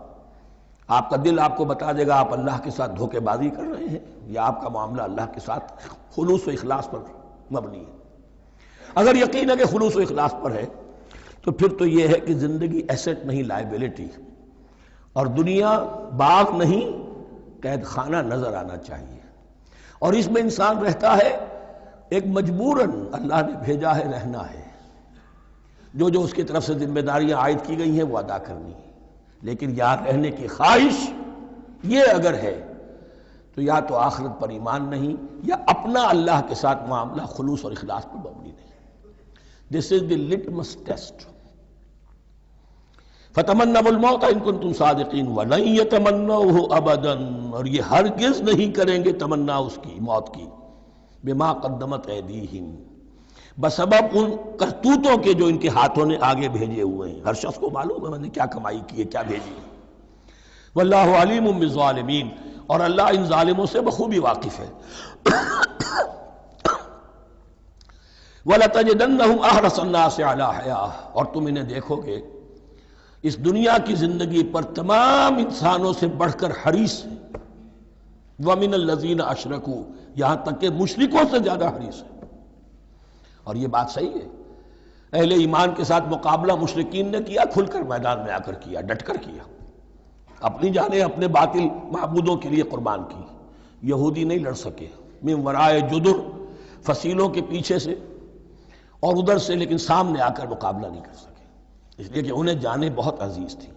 آپ کا دل آپ کو بتا دے گا آپ اللہ کے ساتھ دھوکے بازی کر رہے ہیں یا آپ کا معاملہ اللہ کے ساتھ خلوص و اخلاص پر مبنی ہے۔ اگر یقین ہے کہ خلوص و اخلاص پر ہے تو پھر تو یہ ہے کہ زندگی ایسٹ نہیں لائبلٹی، اور دنیا باغ نہیں قید خانہ نظر آنا چاہیے، اور اس میں انسان رہتا ہے ایک مجبوراً اللہ نے بھیجا ہے رہنا ہے، جو جو اس کی طرف سے ذمہ داریاں عائد کی گئی ہیں وہ ادا کرنی ہے، لیکن یہاں رہنے کی خواہش یہ اگر ہے تو تو یا تو آخرت پر ایمان نہیں یا اپنا اللہ کے ساتھ معاملہ خلوص اور اخلاص پر مبنی نہیں. دس از دی لٹمس ٹیسٹ. فَتَمَنَّوُا الْمَوْتَ إِن كُنتُمْ صَادِقِينَ وَلَن يَتَمَنَّوْهُ أَبَدًا، اور یہ ہرگز نہیں کریں گے تمنا اس کی موت کی، بِمَا قَدَّمَتْ أَيْدِيهِمْ، بسبب ان کرتوتوں کے جو ان کے ہاتھوں نے آگے بھیجے ہوئے ہیں. ہر شخص کو معلوم ہے میں نے کیا کمائی کی ہے، کیا بھیجی ہے. وَاللَّهُ عَلِيمٌ بِالظَّالِمِينَ، اور اللہ ان ظالموں سے بخوبی واقف ہے. وَلَتَجِدَنَّهُمْ أَحْرَصَ النَّاسِ عَلَىٰ حَيَاةٍ، اور تم انہیں دیکھو گے اس دنیا کی زندگی پر تمام انسانوں سے بڑھ کر حریص ہے. وَمِنَ الَّذِينَ أَشْرَكُوا، یہاں تک کہ مشرکوں سے زیادہ حریص ہے. اور یہ بات صحیح ہے. اہل ایمان کے ساتھ مقابلہ مشرکین نے کیا، کھل کر میدان میں آ کر کیا، ڈٹ کر کیا، اپنی جانیں اپنے باطل معبودوں کے لیے قربان کی. یہودی نہیں لڑ سکے، من ورائے جدر، فصیلوں کے پیچھے سے اور ادھر سے، لیکن سامنے آ کر مقابلہ نہیں کر سکے، اس لیے کہ انہیں جانیں بہت عزیز تھی.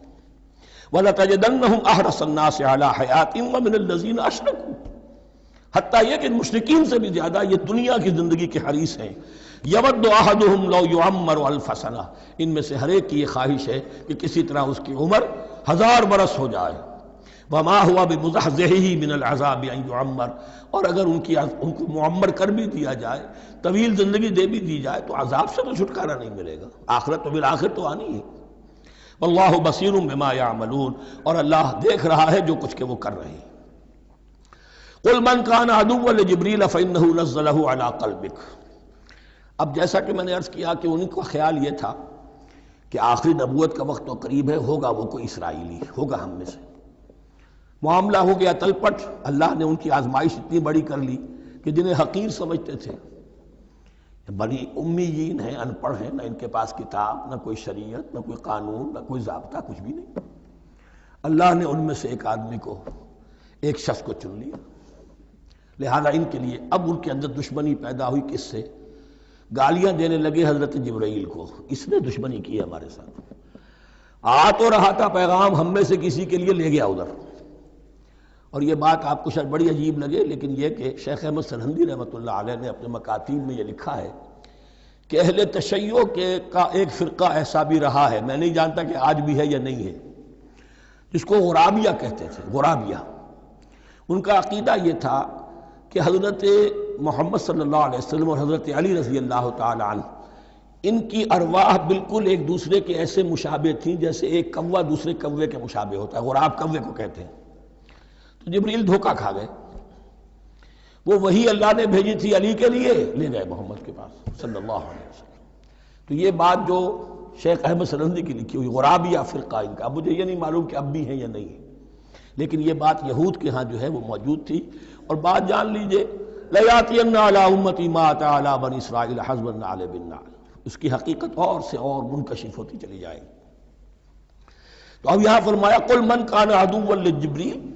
وَلَتَجِدَنَّهُمْ أَحْرَصَ النَّاسِ عَلَىٰ حَيَاةٍ وَمِنَ الَّذِينَ أَشْرَكُوا، حتیٰ یہ کہ مشرکین سے بھی زیادہ یہ دنیا کی زندگی کے حریص ہیں. یود احدہم لو یعمر الف سنہ، ان میں سے ہر ایک کی یہ خواہش ہے کہ کسی طرح اس کی عمر 1000 برس ہو جائے. وما ہوا بمزحزحہ من العذاب ان یعمر، اور اگر ان کو معمر کر بھی دیا جائے، طویل زندگی دے بھی دی جائے، تو عذاب سے تو چھٹکارا نہیں ملے گا. آخرت تو بالآخر تو آنی ہے. واللہ بصیر بما یعملون، اور اللہ دیکھ رہا ہے جو کچھ کہ وہ کر رہے ہیں. قل من کان عدوا لجبریل فانہ نزلہ علی قلبک. اب جیسا کہ میں نے عرض کیا کہ ان کا خیال یہ تھا کہ آخری نبوت کا وقت تو قریب ہے، ہوگا وہ کوئی اسرائیلی، ہوگا ہم میں سے. معاملہ ہو گیا تلپٹ. اللہ نے ان کی آزمائش اتنی بڑی کر لی کہ جنہیں حقیر سمجھتے تھے، بڑی امیین ہیں، ان پڑھ ہیں، نہ ان کے پاس کتاب، نہ کوئی شریعت، نہ کوئی قانون، نہ کوئی ضابطہ، کچھ بھی نہیں. اللہ نے ان میں سے ایک آدمی کو، ایک شخص کو چن لیا. لہذا ان کے لیے اب ان کے اندر دشمنی پیدا ہوئی. کس سے؟ گالیاں دینے لگے حضرت جبرائیل کو، اس نے دشمنی کی ہے ہمارے ساتھ. آ تو رہا تھا پیغام ہم میں سے کسی کے لیے، لے گیا ادھر. اور یہ بات آپ کو شاید بڑی عجیب لگے، لیکن یہ کہ شیخ احمد سرہندی رحمۃ اللہ علیہ نے اپنے مکاتیب میں یہ لکھا ہے کہ اہل تشیع کا ایک فرقہ ایسا بھی رہا ہے، میں نہیں جانتا کہ آج بھی ہے یا نہیں ہے، جس کو غرابیہ کہتے تھے. غرابیہ، ان کا عقیدہ یہ تھا کہ حضرت محمد صلی اللہ علیہ وسلم اور حضرت علی رضی اللہ تعالی عنہ، ان کی ارواح بالکل ایک دوسرے کے ایسے مشابہ تھیں جیسے ایک کوا دوسرے کوے کے مشابہ ہوتا ہے. غراب کوے کو کہتے ہیں. تو جبریل دھوکہ کھا گئے. وہ وہی اللہ نے بھیجی تھی علی کے لیے، لے گئے محمد کے پاس صلی اللہ علیہ وسلم. تو یہ بات جو شیخ احمد سرہندی کی لکھی ہوئی غرابیہ فرقہ ان کا، مجھے یہ نہیں معلوم کہ اب بھی ہیں یا نہیں ہے، لیکن یہ بات یہود کے ہاں جو ہے وہ موجود تھی. اور بات جان لیجئے، لَيَأْتِيَنَّ عَلَىٰ أُمَّتِي مَا أَتَىٰ عَلَىٰ بَنِي إِسْرَائِيلَ حَسْبَ النَّعْلِ بِالنَّعْلِ، اس کی حقیقت اور سے اور منکشف ہوتی چلی جائے گی. تو اب یہاں فرمایا قُلْ مَنْ كَانَ عَدُوًّا لِجِبْرِيلَ،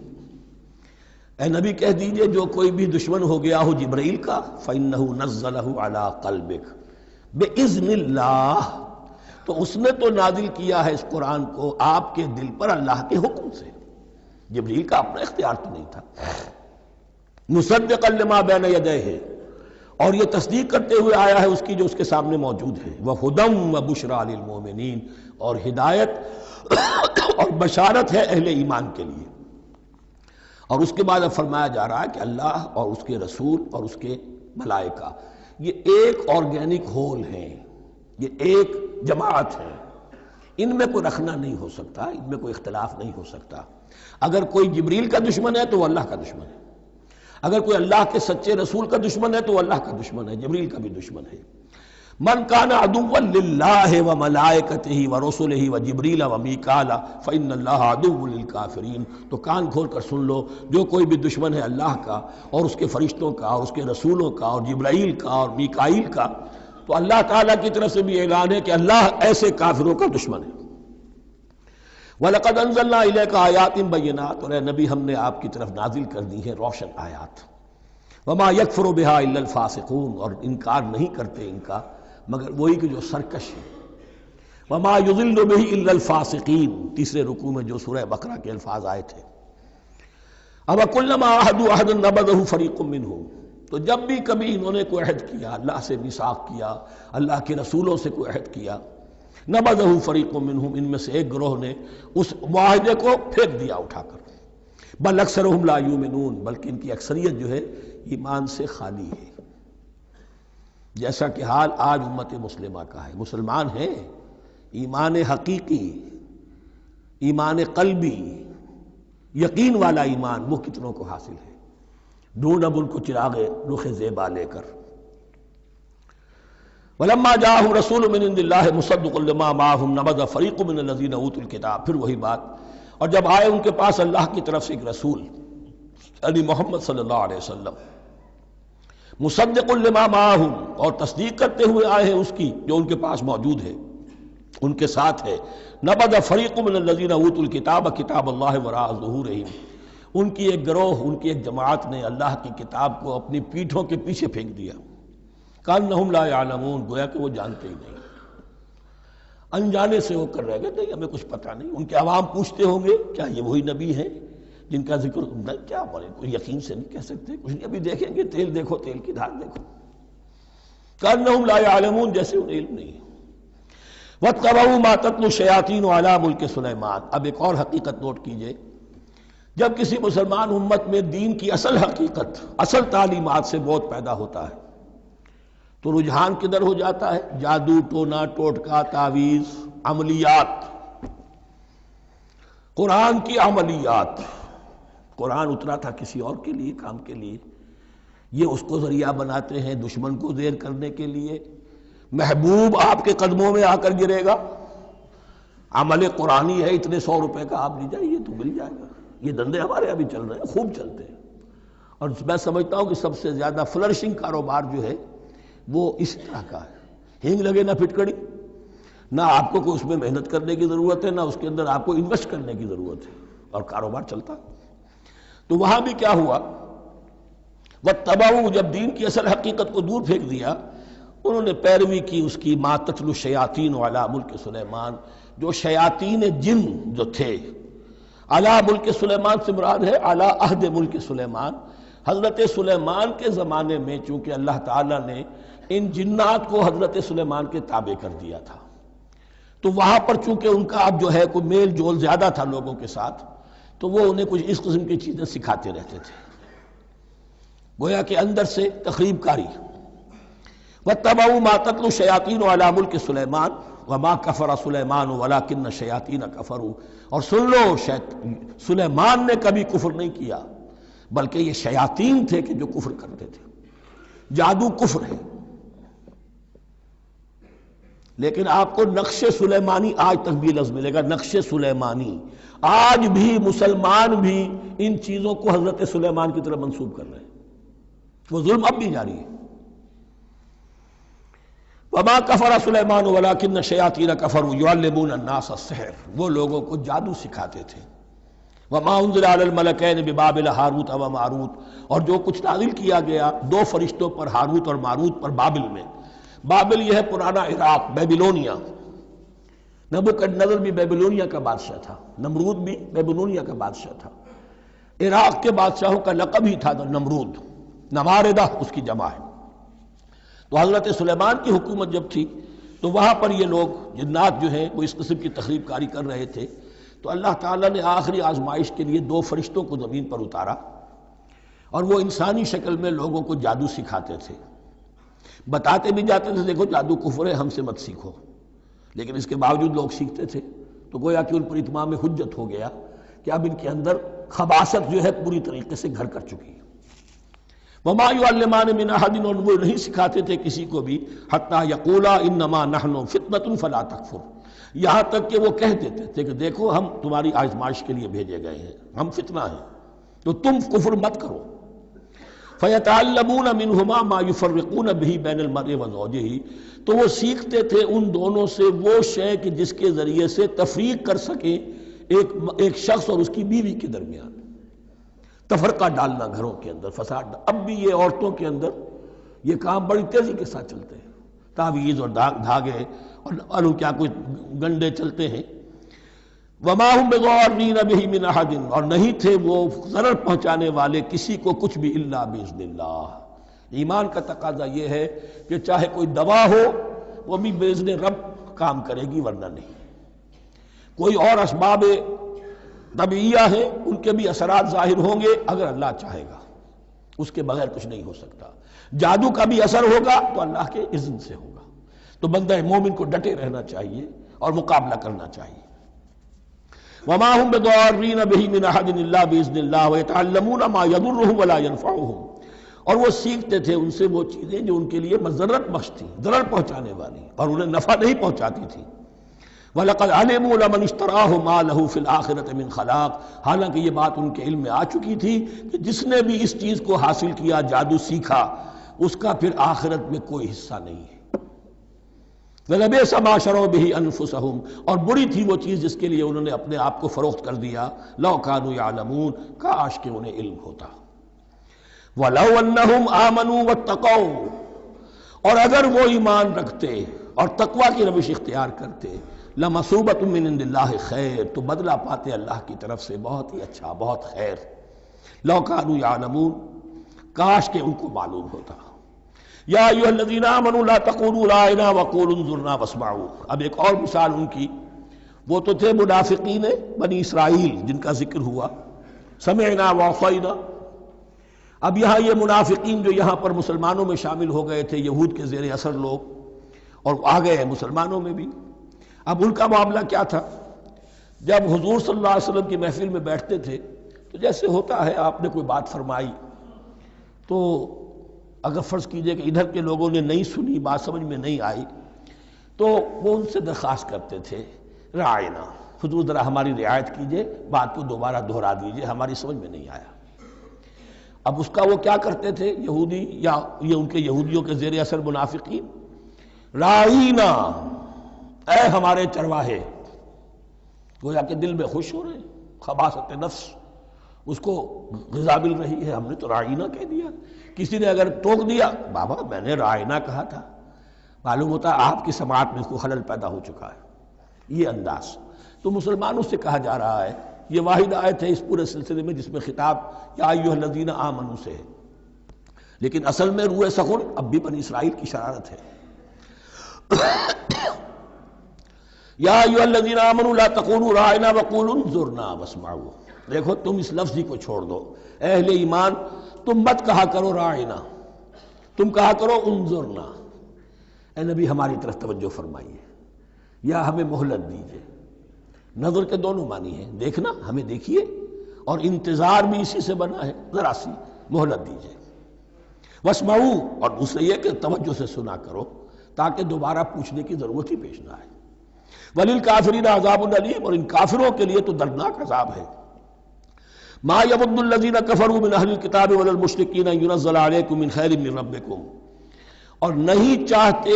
اے نبی کہہ دیجئے جو کوئی بھی دشمن ہو گیا ہو جبرائیل کا، فَإِنَّهُ نَزَّلَهُ عَلَىٰ قَلْبِكَ بِإِذْنِ اللَّهِ، تو اس نے تو نازل کیا ہے اس قرآن کو آپ کے دل پر اللہ کے حکم سے. جبرائیل کا اپنا اختیار تو نہیں تھا. مصدقا لما بین یدیہ، اور یہ تصدیق کرتے ہوئے آیا ہے اس کی جو اس کے سامنے موجود ہے. وہدی وبشریٰ للمؤمنین، اور ہدایت اور بشارت ہے اہل ایمان کے لیے. اور اس کے بعد اب فرمایا جا رہا ہے کہ اللہ اور اس کے رسول اور اس کے ملائکہ یہ ایک آرگینک ہول ہیں، یہ ایک جماعت ہے. ان میں کوئی رکھنا نہیں ہو سکتا، ان میں کوئی اختلاف نہیں ہو سکتا. اگر کوئی جبریل کا دشمن ہے تو وہ اللہ کا دشمن ہے، اگر کوئی اللہ کے سچے رسول کا دشمن ہے تو وہ اللہ کا دشمن ہے، جبریل کا بھی دشمن ہے. من کان عدوا للہ وملائکتہ ورسلہ وجبریل ومیکال فإن اللہ عدو للکافرین. تو کان کھول کر سن لو، جو کوئی بھی دشمن ہے اللہ کا اور اس کے فرشتوں کا اور اس کے رسولوں کا اور جبرائیل کا اور میکائیل کا، تو اللہ تعالیٰ کی طرف سے بھی اعلان ہے کہ اللہ ایسے کافروں کا دشمن ہے. وَلَقَدْ أَنزَلْنَا إِلَيْكَ آيَاتٍ بَيِّنَاتٍ، اور اے نبی ہم نے آپ کی طرف نازل کر دی ہیں روشن آیات. وَمَا يَكْفُرُ بِهَا إِلَّا الْفَاسِقُونَ، اور انکار نہیں کرتے ان کا مگر وہی کہ جو سرکش ہیں. وَمَا يُضِلُّ بِهِ إِلَّا الْفَاسِقِينَ، تیسرے رکوع میں جو سورہ بقرہ کے الفاظ آئے تھے. اب کلما عہدوا عہدا نبذہ فریق منہم، تو جب بھی کبھی انہوں نے کوئی عہد کیا، اللہ سے میثاق کیا، اللہ کے رسولوں سے کوئی عہد کیا، نبذہ فریق منہم، ان میں سے ایک گروہ نے اس معاہدے کو پھینک دیا اٹھا کر، بل اکثرہم لا یؤمنون، بلکہ ان کی اکثریت جو ہے ایمان سے خالی ہے، جیسا کہ حال آج امت مسلمہ کا ہے۔ مسلمان ہیں، ایمان حقیقی، ایمان قلبی، یقین والا ایمان وہ کتنوں کو حاصل ہے؟ ڈھونڈ اب ان کو چراغ رخ زیبا لے کر۔ وَلَمَّا جَاءَهُمْ رَسُولٌ مِّنْ عِندِ اللَّهِ مُصَدِّقٌ لِّمَا مَعَهُمْ نَبَذَ فَرِيقٌ مِّنَ الَّذِينَ أُوتُوا الْكِتَابَ، پھر وہی بات، اور جب آئے ان کے پاس اللہ کی طرف سے ایک رسول یعنی محمد صلی اللہ علیہ وسلم، مصدق لما معہم، اور تصدیق کرتے ہوئے آئے ہیں اس کی جو ان کے پاس موجود ہے، ان کے ساتھ ہے، نبذ فریق من الذین اوتوا الکتاب کتاب اللہ وراء ظہورہم، ان کی ایک گروہ، ان کی ایک جماعت نے اللہ کی کتاب کو اپنی پیٹھوں کے پیچھے پھینک دیا، کأنہم لا یعلمون، گویا کہ وہ جانتے ہی نہیں، انجانے سے ہو کر رہ گئے، نہیں ہمیں کچھ پتہ نہیں۔ ان کے عوام پوچھتے ہوں گے کیا یہ وہی نبی ہیں جن کا ذکر، نہیں کیا بولے، کوئی یقین سے نہیں کہہ سکتے، کچھ نہیں، ابھی دیکھیں گے، تیل دیکھو، تیل کی دھار دیکھو، کأنہم لا یعلمون، جیسے انہیں علم نہیں ہے۔ وَاتَّبَعُوا مَا تَتْلُو الشَّيَاطِينُ عَلَىٰ مُلْكِ سُلَيْمَانَ، اب ایک اور حقیقت نوٹ کیجئے، جب کسی مسلمان امت میں دین کی اصل حقیقت، اصل تعلیمات سے بہت پیدا ہوتا ہے تو رجحان کدھر ہو جاتا ہے؟ جادو، ٹونا، ٹوٹکا، تعویذ، عملیات، قرآن کی عملیات۔ قرآن اترا تھا کسی اور کے لیے، کام کے لیے، یہ اس کو ذریعہ بناتے ہیں دشمن کو زیر کرنے کے لیے۔ محبوب آپ کے قدموں میں آ کر گرے گا، عمل قرآنی ہے، اتنے 100 روپے کا آپ لے جائیے تو مل جائے گا۔ یہ دندے ہمارے ابھی چل رہے ہیں، خوب چلتے ہیں، اور میں سمجھتا ہوں کہ سب سے زیادہ فلرشنگ کاروبار جو ہے وہ اس طرح کا ہے۔ ہینگ لگے نہ پھٹکڑی، نہ آپ کو کوئی اس میں محنت کرنے کی ضرورت ہے، نہ اس کے اندر آپ کو انویسٹ کرنے کی ضرورت ہے، اور کاروبار چلتا ہے۔ تو وہاں بھی کیا ہوا، وَاتَّبَعُوا، جب دین کی اصل حقیقت کو دور پھینک دیا، انہوں نے پیروی کی اس کی، مَا تَتْلُو الشَّيَاطِينُ عَلَىٰ مُلْكِ سُلَيْمَانَ، جو شیاطین جن جو تھے، عَلَىٰ مُلْكِ سُلَيْمَانَ سے مراد ہے عَلَىٰ عہد ملک سلیمان، حضرت سلیمان کے زمانے میں چونکہ اللہ تعالیٰ نے ان جنات کو حضرت سلیمان کے تابع کر دیا تھا، تو وہاں پر چونکہ ان کا اب جو ہے کوئی میل جول زیادہ تھا لوگوں کے ساتھ، تو وہ انہیں کچھ اس قسم کی چیزیں سکھاتے رہتے تھے، گویا کہ اندر سے تخریب کاری۔ وَاتَّبَعُوا مَا تَتْلُو الشَّيَاطِينُ عَلَىٰ مُلْكِ سُلَيْمَانَ وَمَا كَفَرَ سُلَيْمَانُ وَلَٰكِنَّ الشَّيَاطِينَ كَفَرُوا، اور سن لو، سلیمان نے کبھی کفر نہیں کیا، بلکہ یہ شیاطین تھے کہ جو کفر کرتے تھے۔ جادو کفر ہے، لیکن آپ کو نقش سلیمانی آج تک بھی لفظ ملے گا، نقش سلیمانی، آج بھی مسلمان بھی ان چیزوں کو حضرت سلیمان کی طرف منسوب کر رہے ہیں، وہ ظلم اب بھی جاری ہے۔ وَمَا كَفَرَ سُلَيْمَانُ وَلَٰكِنَّ الشَّيَاطِينَ كَفَرُوا يُعَلِّمُونَ النَّاسَ السِّحْرَ، وہ لوگوں کو جادو سکھاتے تھے۔ وَمَا أُنزِلَ عَلَى الْمَلَكَيْنِ بِبَابِلَ هَارُوتَ وَمَارُوتَ، اور جو کچھ نازل کیا گیا 2 فرشتوں پر، ہاروت اور ماروت پر، بابل میں۔ بابل یہ ہے پرانا عراق، بیبلونیا۔ نبوکدنضر بھی بیبلونیا کا بادشاہ تھا، نمرود بھی بیبلونیا کا بادشاہ تھا، عراق کے بادشاہوں کا لقب ہی تھا نمرود، نماردہ اس کی جمع ہے۔ تو حضرت سلیمان کی حکومت جب تھی تو وہاں پر یہ لوگ جنات جو ہیں وہ اس قسم کی تخریب کاری کر رہے تھے، تو اللہ تعالیٰ نے آخری آزمائش کے لیے 2 فرشتوں کو زمین پر اتارا، اور وہ انسانی شکل میں لوگوں کو جادو سکھاتے تھے، بتاتے بھی جاتے تھے دیکھو جادو کفر ہے، ہم سے مت سیکھو، لیکن اس کے باوجود لوگ سیکھتے تھے، تو گویا کہ ان پر اتمام حجت ہو گیا کہ اب ان کے اندر خباثت جو ہے پوری طریقے سے گھر کر چکی ہے۔ وَمَا يُعَلِّمَانِ مِنْ أَحَدٍ، اور وہ نہیں سکھاتے تھے کسی کو بھی، حَتَّىٰ يَقُولَا إِنَّمَا نَحْنُ فِتْنَةٌ فَلَا تَكْفُرْ، یہاں تک کہ وہ کہہ دیتے تھے کہ دیکھو ہم تمہاری آزمائش کے لیے بھیجے گئے ہیں، ہم فتنہ ہیں، تو تم کفر مت کرو۔ فَيَتَعَلَّمُونَ مِنْهُمَا مَا يُفَرِّقُونَ بِهِ بَيْنَ الْمَرْءِ وَزَوْجِهِ، تو وہ سیکھتے تھے ان دونوں سے وہ شے کہ جس کے ذریعے سے تفریق کر سکیں ایک شخص اور اس کی بیوی کے درمیان، تفرقہ ڈالنا گھروں کے اندر، فساد۔ اب بھی یہ عورتوں کے اندر یہ کام بڑی تیزی کے ساتھ چلتے ہیں، تعویذ اور دھاگے اور کیا کوئی گنڈے چلتے ہیں۔ وما هم بضارین بہ من احد، اور نہیں تھے وہ ضرر پہنچانے والے کسی کو کچھ بھی الا باذن اللہ۔ ایمان کا تقاضا یہ ہے کہ چاہے کوئی دوا ہو وہ بھی باذن رب کام کرے گی، ورنہ نہیں۔ کوئی اور اسباب طبیعیہ ہیں، ان کے بھی اثرات ظاہر ہوں گے اگر اللہ چاہے گا، اس کے بغیر کچھ نہیں ہو سکتا۔ جادو کا بھی اثر ہوگا تو اللہ کے اذن سے ہوگا۔ تو بندہ مومن کو ڈٹے رہنا چاہیے اور مقابلہ کرنا چاہیے۔ وما هم بضارین بہ من احد الا باذن اللہ ویتعلمون ما یضرهم ولا ينفعهم، اور وہ سیکھتے تھے ان سے وہ چیزیں جو ان کے لیے مضرت بخش تھیں، ضرر پہنچانے والی، اور انہیں نفع نہیں پہنچاتی تھی۔ وَلَقَدْ عَلِمُوا لَمَنِ اشْتَرَاهُ مَا لَهُ فِي الْآخِرَةِ مِنْ خَلَاقٍ، حالانکہ یہ بات ان کے علم میں آ چکی تھی کہ جس نے بھی اس چیز کو حاصل کیا، جادو سیکھا، اس کا پھر آخرت میں کوئی حصہ نہیں ہے۔ وَلَبِئْسَ مَا شَرَوْا بِهِ أَنفُسَهُمْ، اور بری تھی وہ چیز جس کے لیے انہوں نے اپنے آپ کو فروخت کر دیا۔ لَوْ كَانُوا يَعْلَمُونَ، کاش کہ انہیں علم ہوتا۔ وَلَوْ أَنَّهُمْ آمَنُوا وَاتَّقَوْا، اور اگر وہ ایمان رکھتے اور تقوی کی روش اختیار کرتے، لَمَثُوبَةٌ مِّنْ عِندِ اللَّهِ خَيْرٌ، تو بدلہ پاتے اللہ کی طرف سے بہت ہی اچھا، بہت خیر۔ لَوْ كَانُوا يَعْلَمُونَ، کاش کہ ان کو معلوم ہوتا۔ یا ایھا الذین آمنوا لا تقولوا رائنا وقولوا انظرنا واسمعوا، اب ایک اور مثال ان کی، وہ تو تھے منافقین بنی اسرائیل جن کا ذکر ہوا، سمعنا وعصینا۔ اب یہاں یہ منافقین جو یہاں پر مسلمانوں میں شامل ہو گئے تھے، یہود کے زیر اثر لوگ، اور آ گئے ہیں مسلمانوں میں بھی۔ اب ان کا معاملہ کیا تھا؟ جب حضور صلی اللہ علیہ وسلم کی محفل میں بیٹھتے تھے تو جیسے ہوتا ہے، آپ نے کوئی بات فرمائی تو اگر فرض کیجئے کہ ادھر کے لوگوں نے نہیں سنی، بات سمجھ میں نہیں آئی، تو وہ ان سے درخواست کرتے تھے رعاینا، حضور ذرا ہماری رعایت کیجئے، بات کو دوبارہ دہرا دیجئے، ہماری سمجھ میں نہیں آیا۔ اب اس کا وہ کیا کرتے تھے یہودی، یا یہ ان کے یہودیوں کے زیر اثر منافقین، رعاینا، اے ہمارے چرواہے، گویا کہ دل میں خوش ہو رہے ہیں، خباثت نفس اس کو غذا مل رہی ہے، ہم نے تو رعاینا کہہ دیا۔ کسی نے اگر ٹوک دیا، بابا میں نے رعاینا کہا تھا، معلوم ہوتا ہے آپ کی سماعت میں اس کو خلل پیدا ہو چکا ہے، یہ انداز۔ تو مسلمانوں سے کہا جا رہا ہے، یہ واحد آیت ہے اس پورے سلسلے میں جس میں خطاب یا ایھا الذین آمنوا سے ہے، لیکن اصل میں روح سخن اب بھی بنی اسرائیل کی شرارت ہے۔ یا ایھا الذین آمنوا لا تقولوا رعاینا وقولوا انظرنا واسمعوا، دیکھو تم اس لفظ ہی کو چھوڑ دو، اہل ایمان تم مت کہا کرو رعاینا، تم کہا کرو انظرنا، اے نبی ہماری طرف توجہ فرمائیے، یا ہمیں مہلت دیجیے۔ نظر کے دونوں معنی ہیں، دیکھنا، ہمیں دیکھیے، اور انتظار بھی اسی سے بنا ہے، ذرا سی مہلت دیجیے۔ واسمعوا، اور دوسرے یہ کہ توجہ سے سنا کرو تاکہ دوبارہ پوچھنے کی ضرورت ہی پیش نہ آئے۔ وَلِلْكَافِرِينَ عَذَابٌ أَلِيمٌ، اور ان کافروں کے لیے تو دردناک عذاب ہے۔ ما يود الذين كفروا من اهل الكتاب ولا المشركين ان ينزل عليكم من خير من ربكم، اور نہیں چاہتے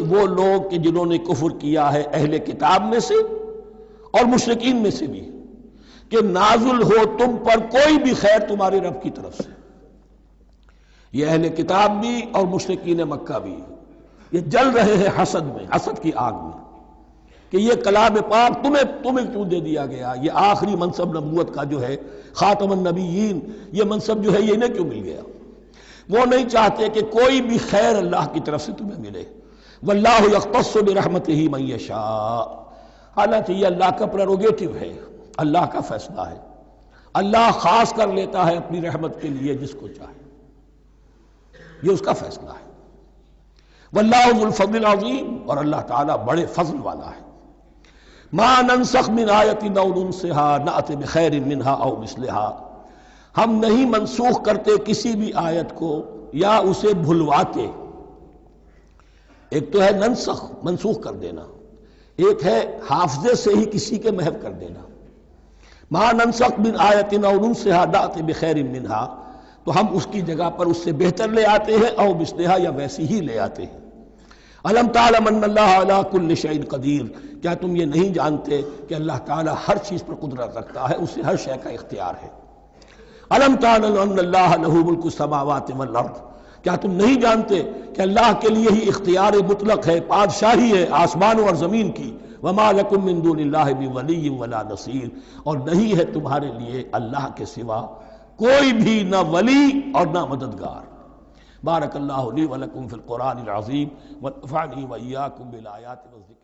وہ لوگ کہ جنہوں نے کفر کیا ہے اہل کتاب میں سے اور مشرکین میں سے بھی، کہ نازل ہو تم پر کوئی بھی خیر تمہارے رب کی طرف سے۔ یہ اہل کتاب بھی اور مشرکین مکہ بھی یہ جل رہے ہیں حسد میں، حسد کی آگ میں، کہ یہ کلام پاک تمہیں کیوں دے دیا گیا، یہ آخری منصب نبوت کا جو ہے، خاتم النبیین، یہ منصب جو ہے یہ انہیں کیوں مل گیا؟ وہ نہیں چاہتے کہ کوئی بھی خیر اللہ کی طرف سے تمہیں ملے۔ واللہ یختص برحمتہ من یشاء، حالانکہ یہ اللہ کا پریروگیٹو ہے، اللہ کا فیصلہ ہے، اللہ خاص کر لیتا ہے اپنی رحمت کے لیے جس کو چاہے، یہ اس کا فیصلہ ہے۔ واللہ ذو الفضل العظیم، اور اللہ تعالیٰ بڑے فضل والا ہے۔ ما ننسخ من آیت او ننسها نأت بخیر منها او مثلها، ہم نہیں منسوخ کرتے کسی بھی آیت کو یا اسے بھلواتے۔ ایک تو ہے ننسخ، منسوخ کر دینا، ایک ہے حافظے سے ہی کسی کے محو کر دینا۔ ما ننسخ من آیت او ننسها نأت بخیر منها، تو ہم اس کی جگہ پر اس سے بہتر لے آتے ہیں، او مثلها یا ویسی ہی لے آتے ہیں۔ الم تعلم ان اللہ علی کل شیء قدیر، کیا تم یہ نہیں جانتے کہ اللہ تعالیٰ ہر چیز پر قدرت رکھتا ہے، اسے ہر شے کا اختیار ہے۔ الم تعلم ان اللہ لہ ملک السماوات والارض، کیا تم نہیں جانتے کہ اللہ کے لیے ہی اختیار مطلق ہے، بادشاہی ہے آسمانوں اور زمین کی۔ وما لکم من دون اللہ من ولی ولا نصیر، اور نہیں ہے تمہارے لیے اللہ کے سوا کوئی بھی نہ ولی اور نہ مددگار۔ بارک اللہ لی ولکم فی القرآن العظیم ونفعنی وإیاکم بالآیات والذکر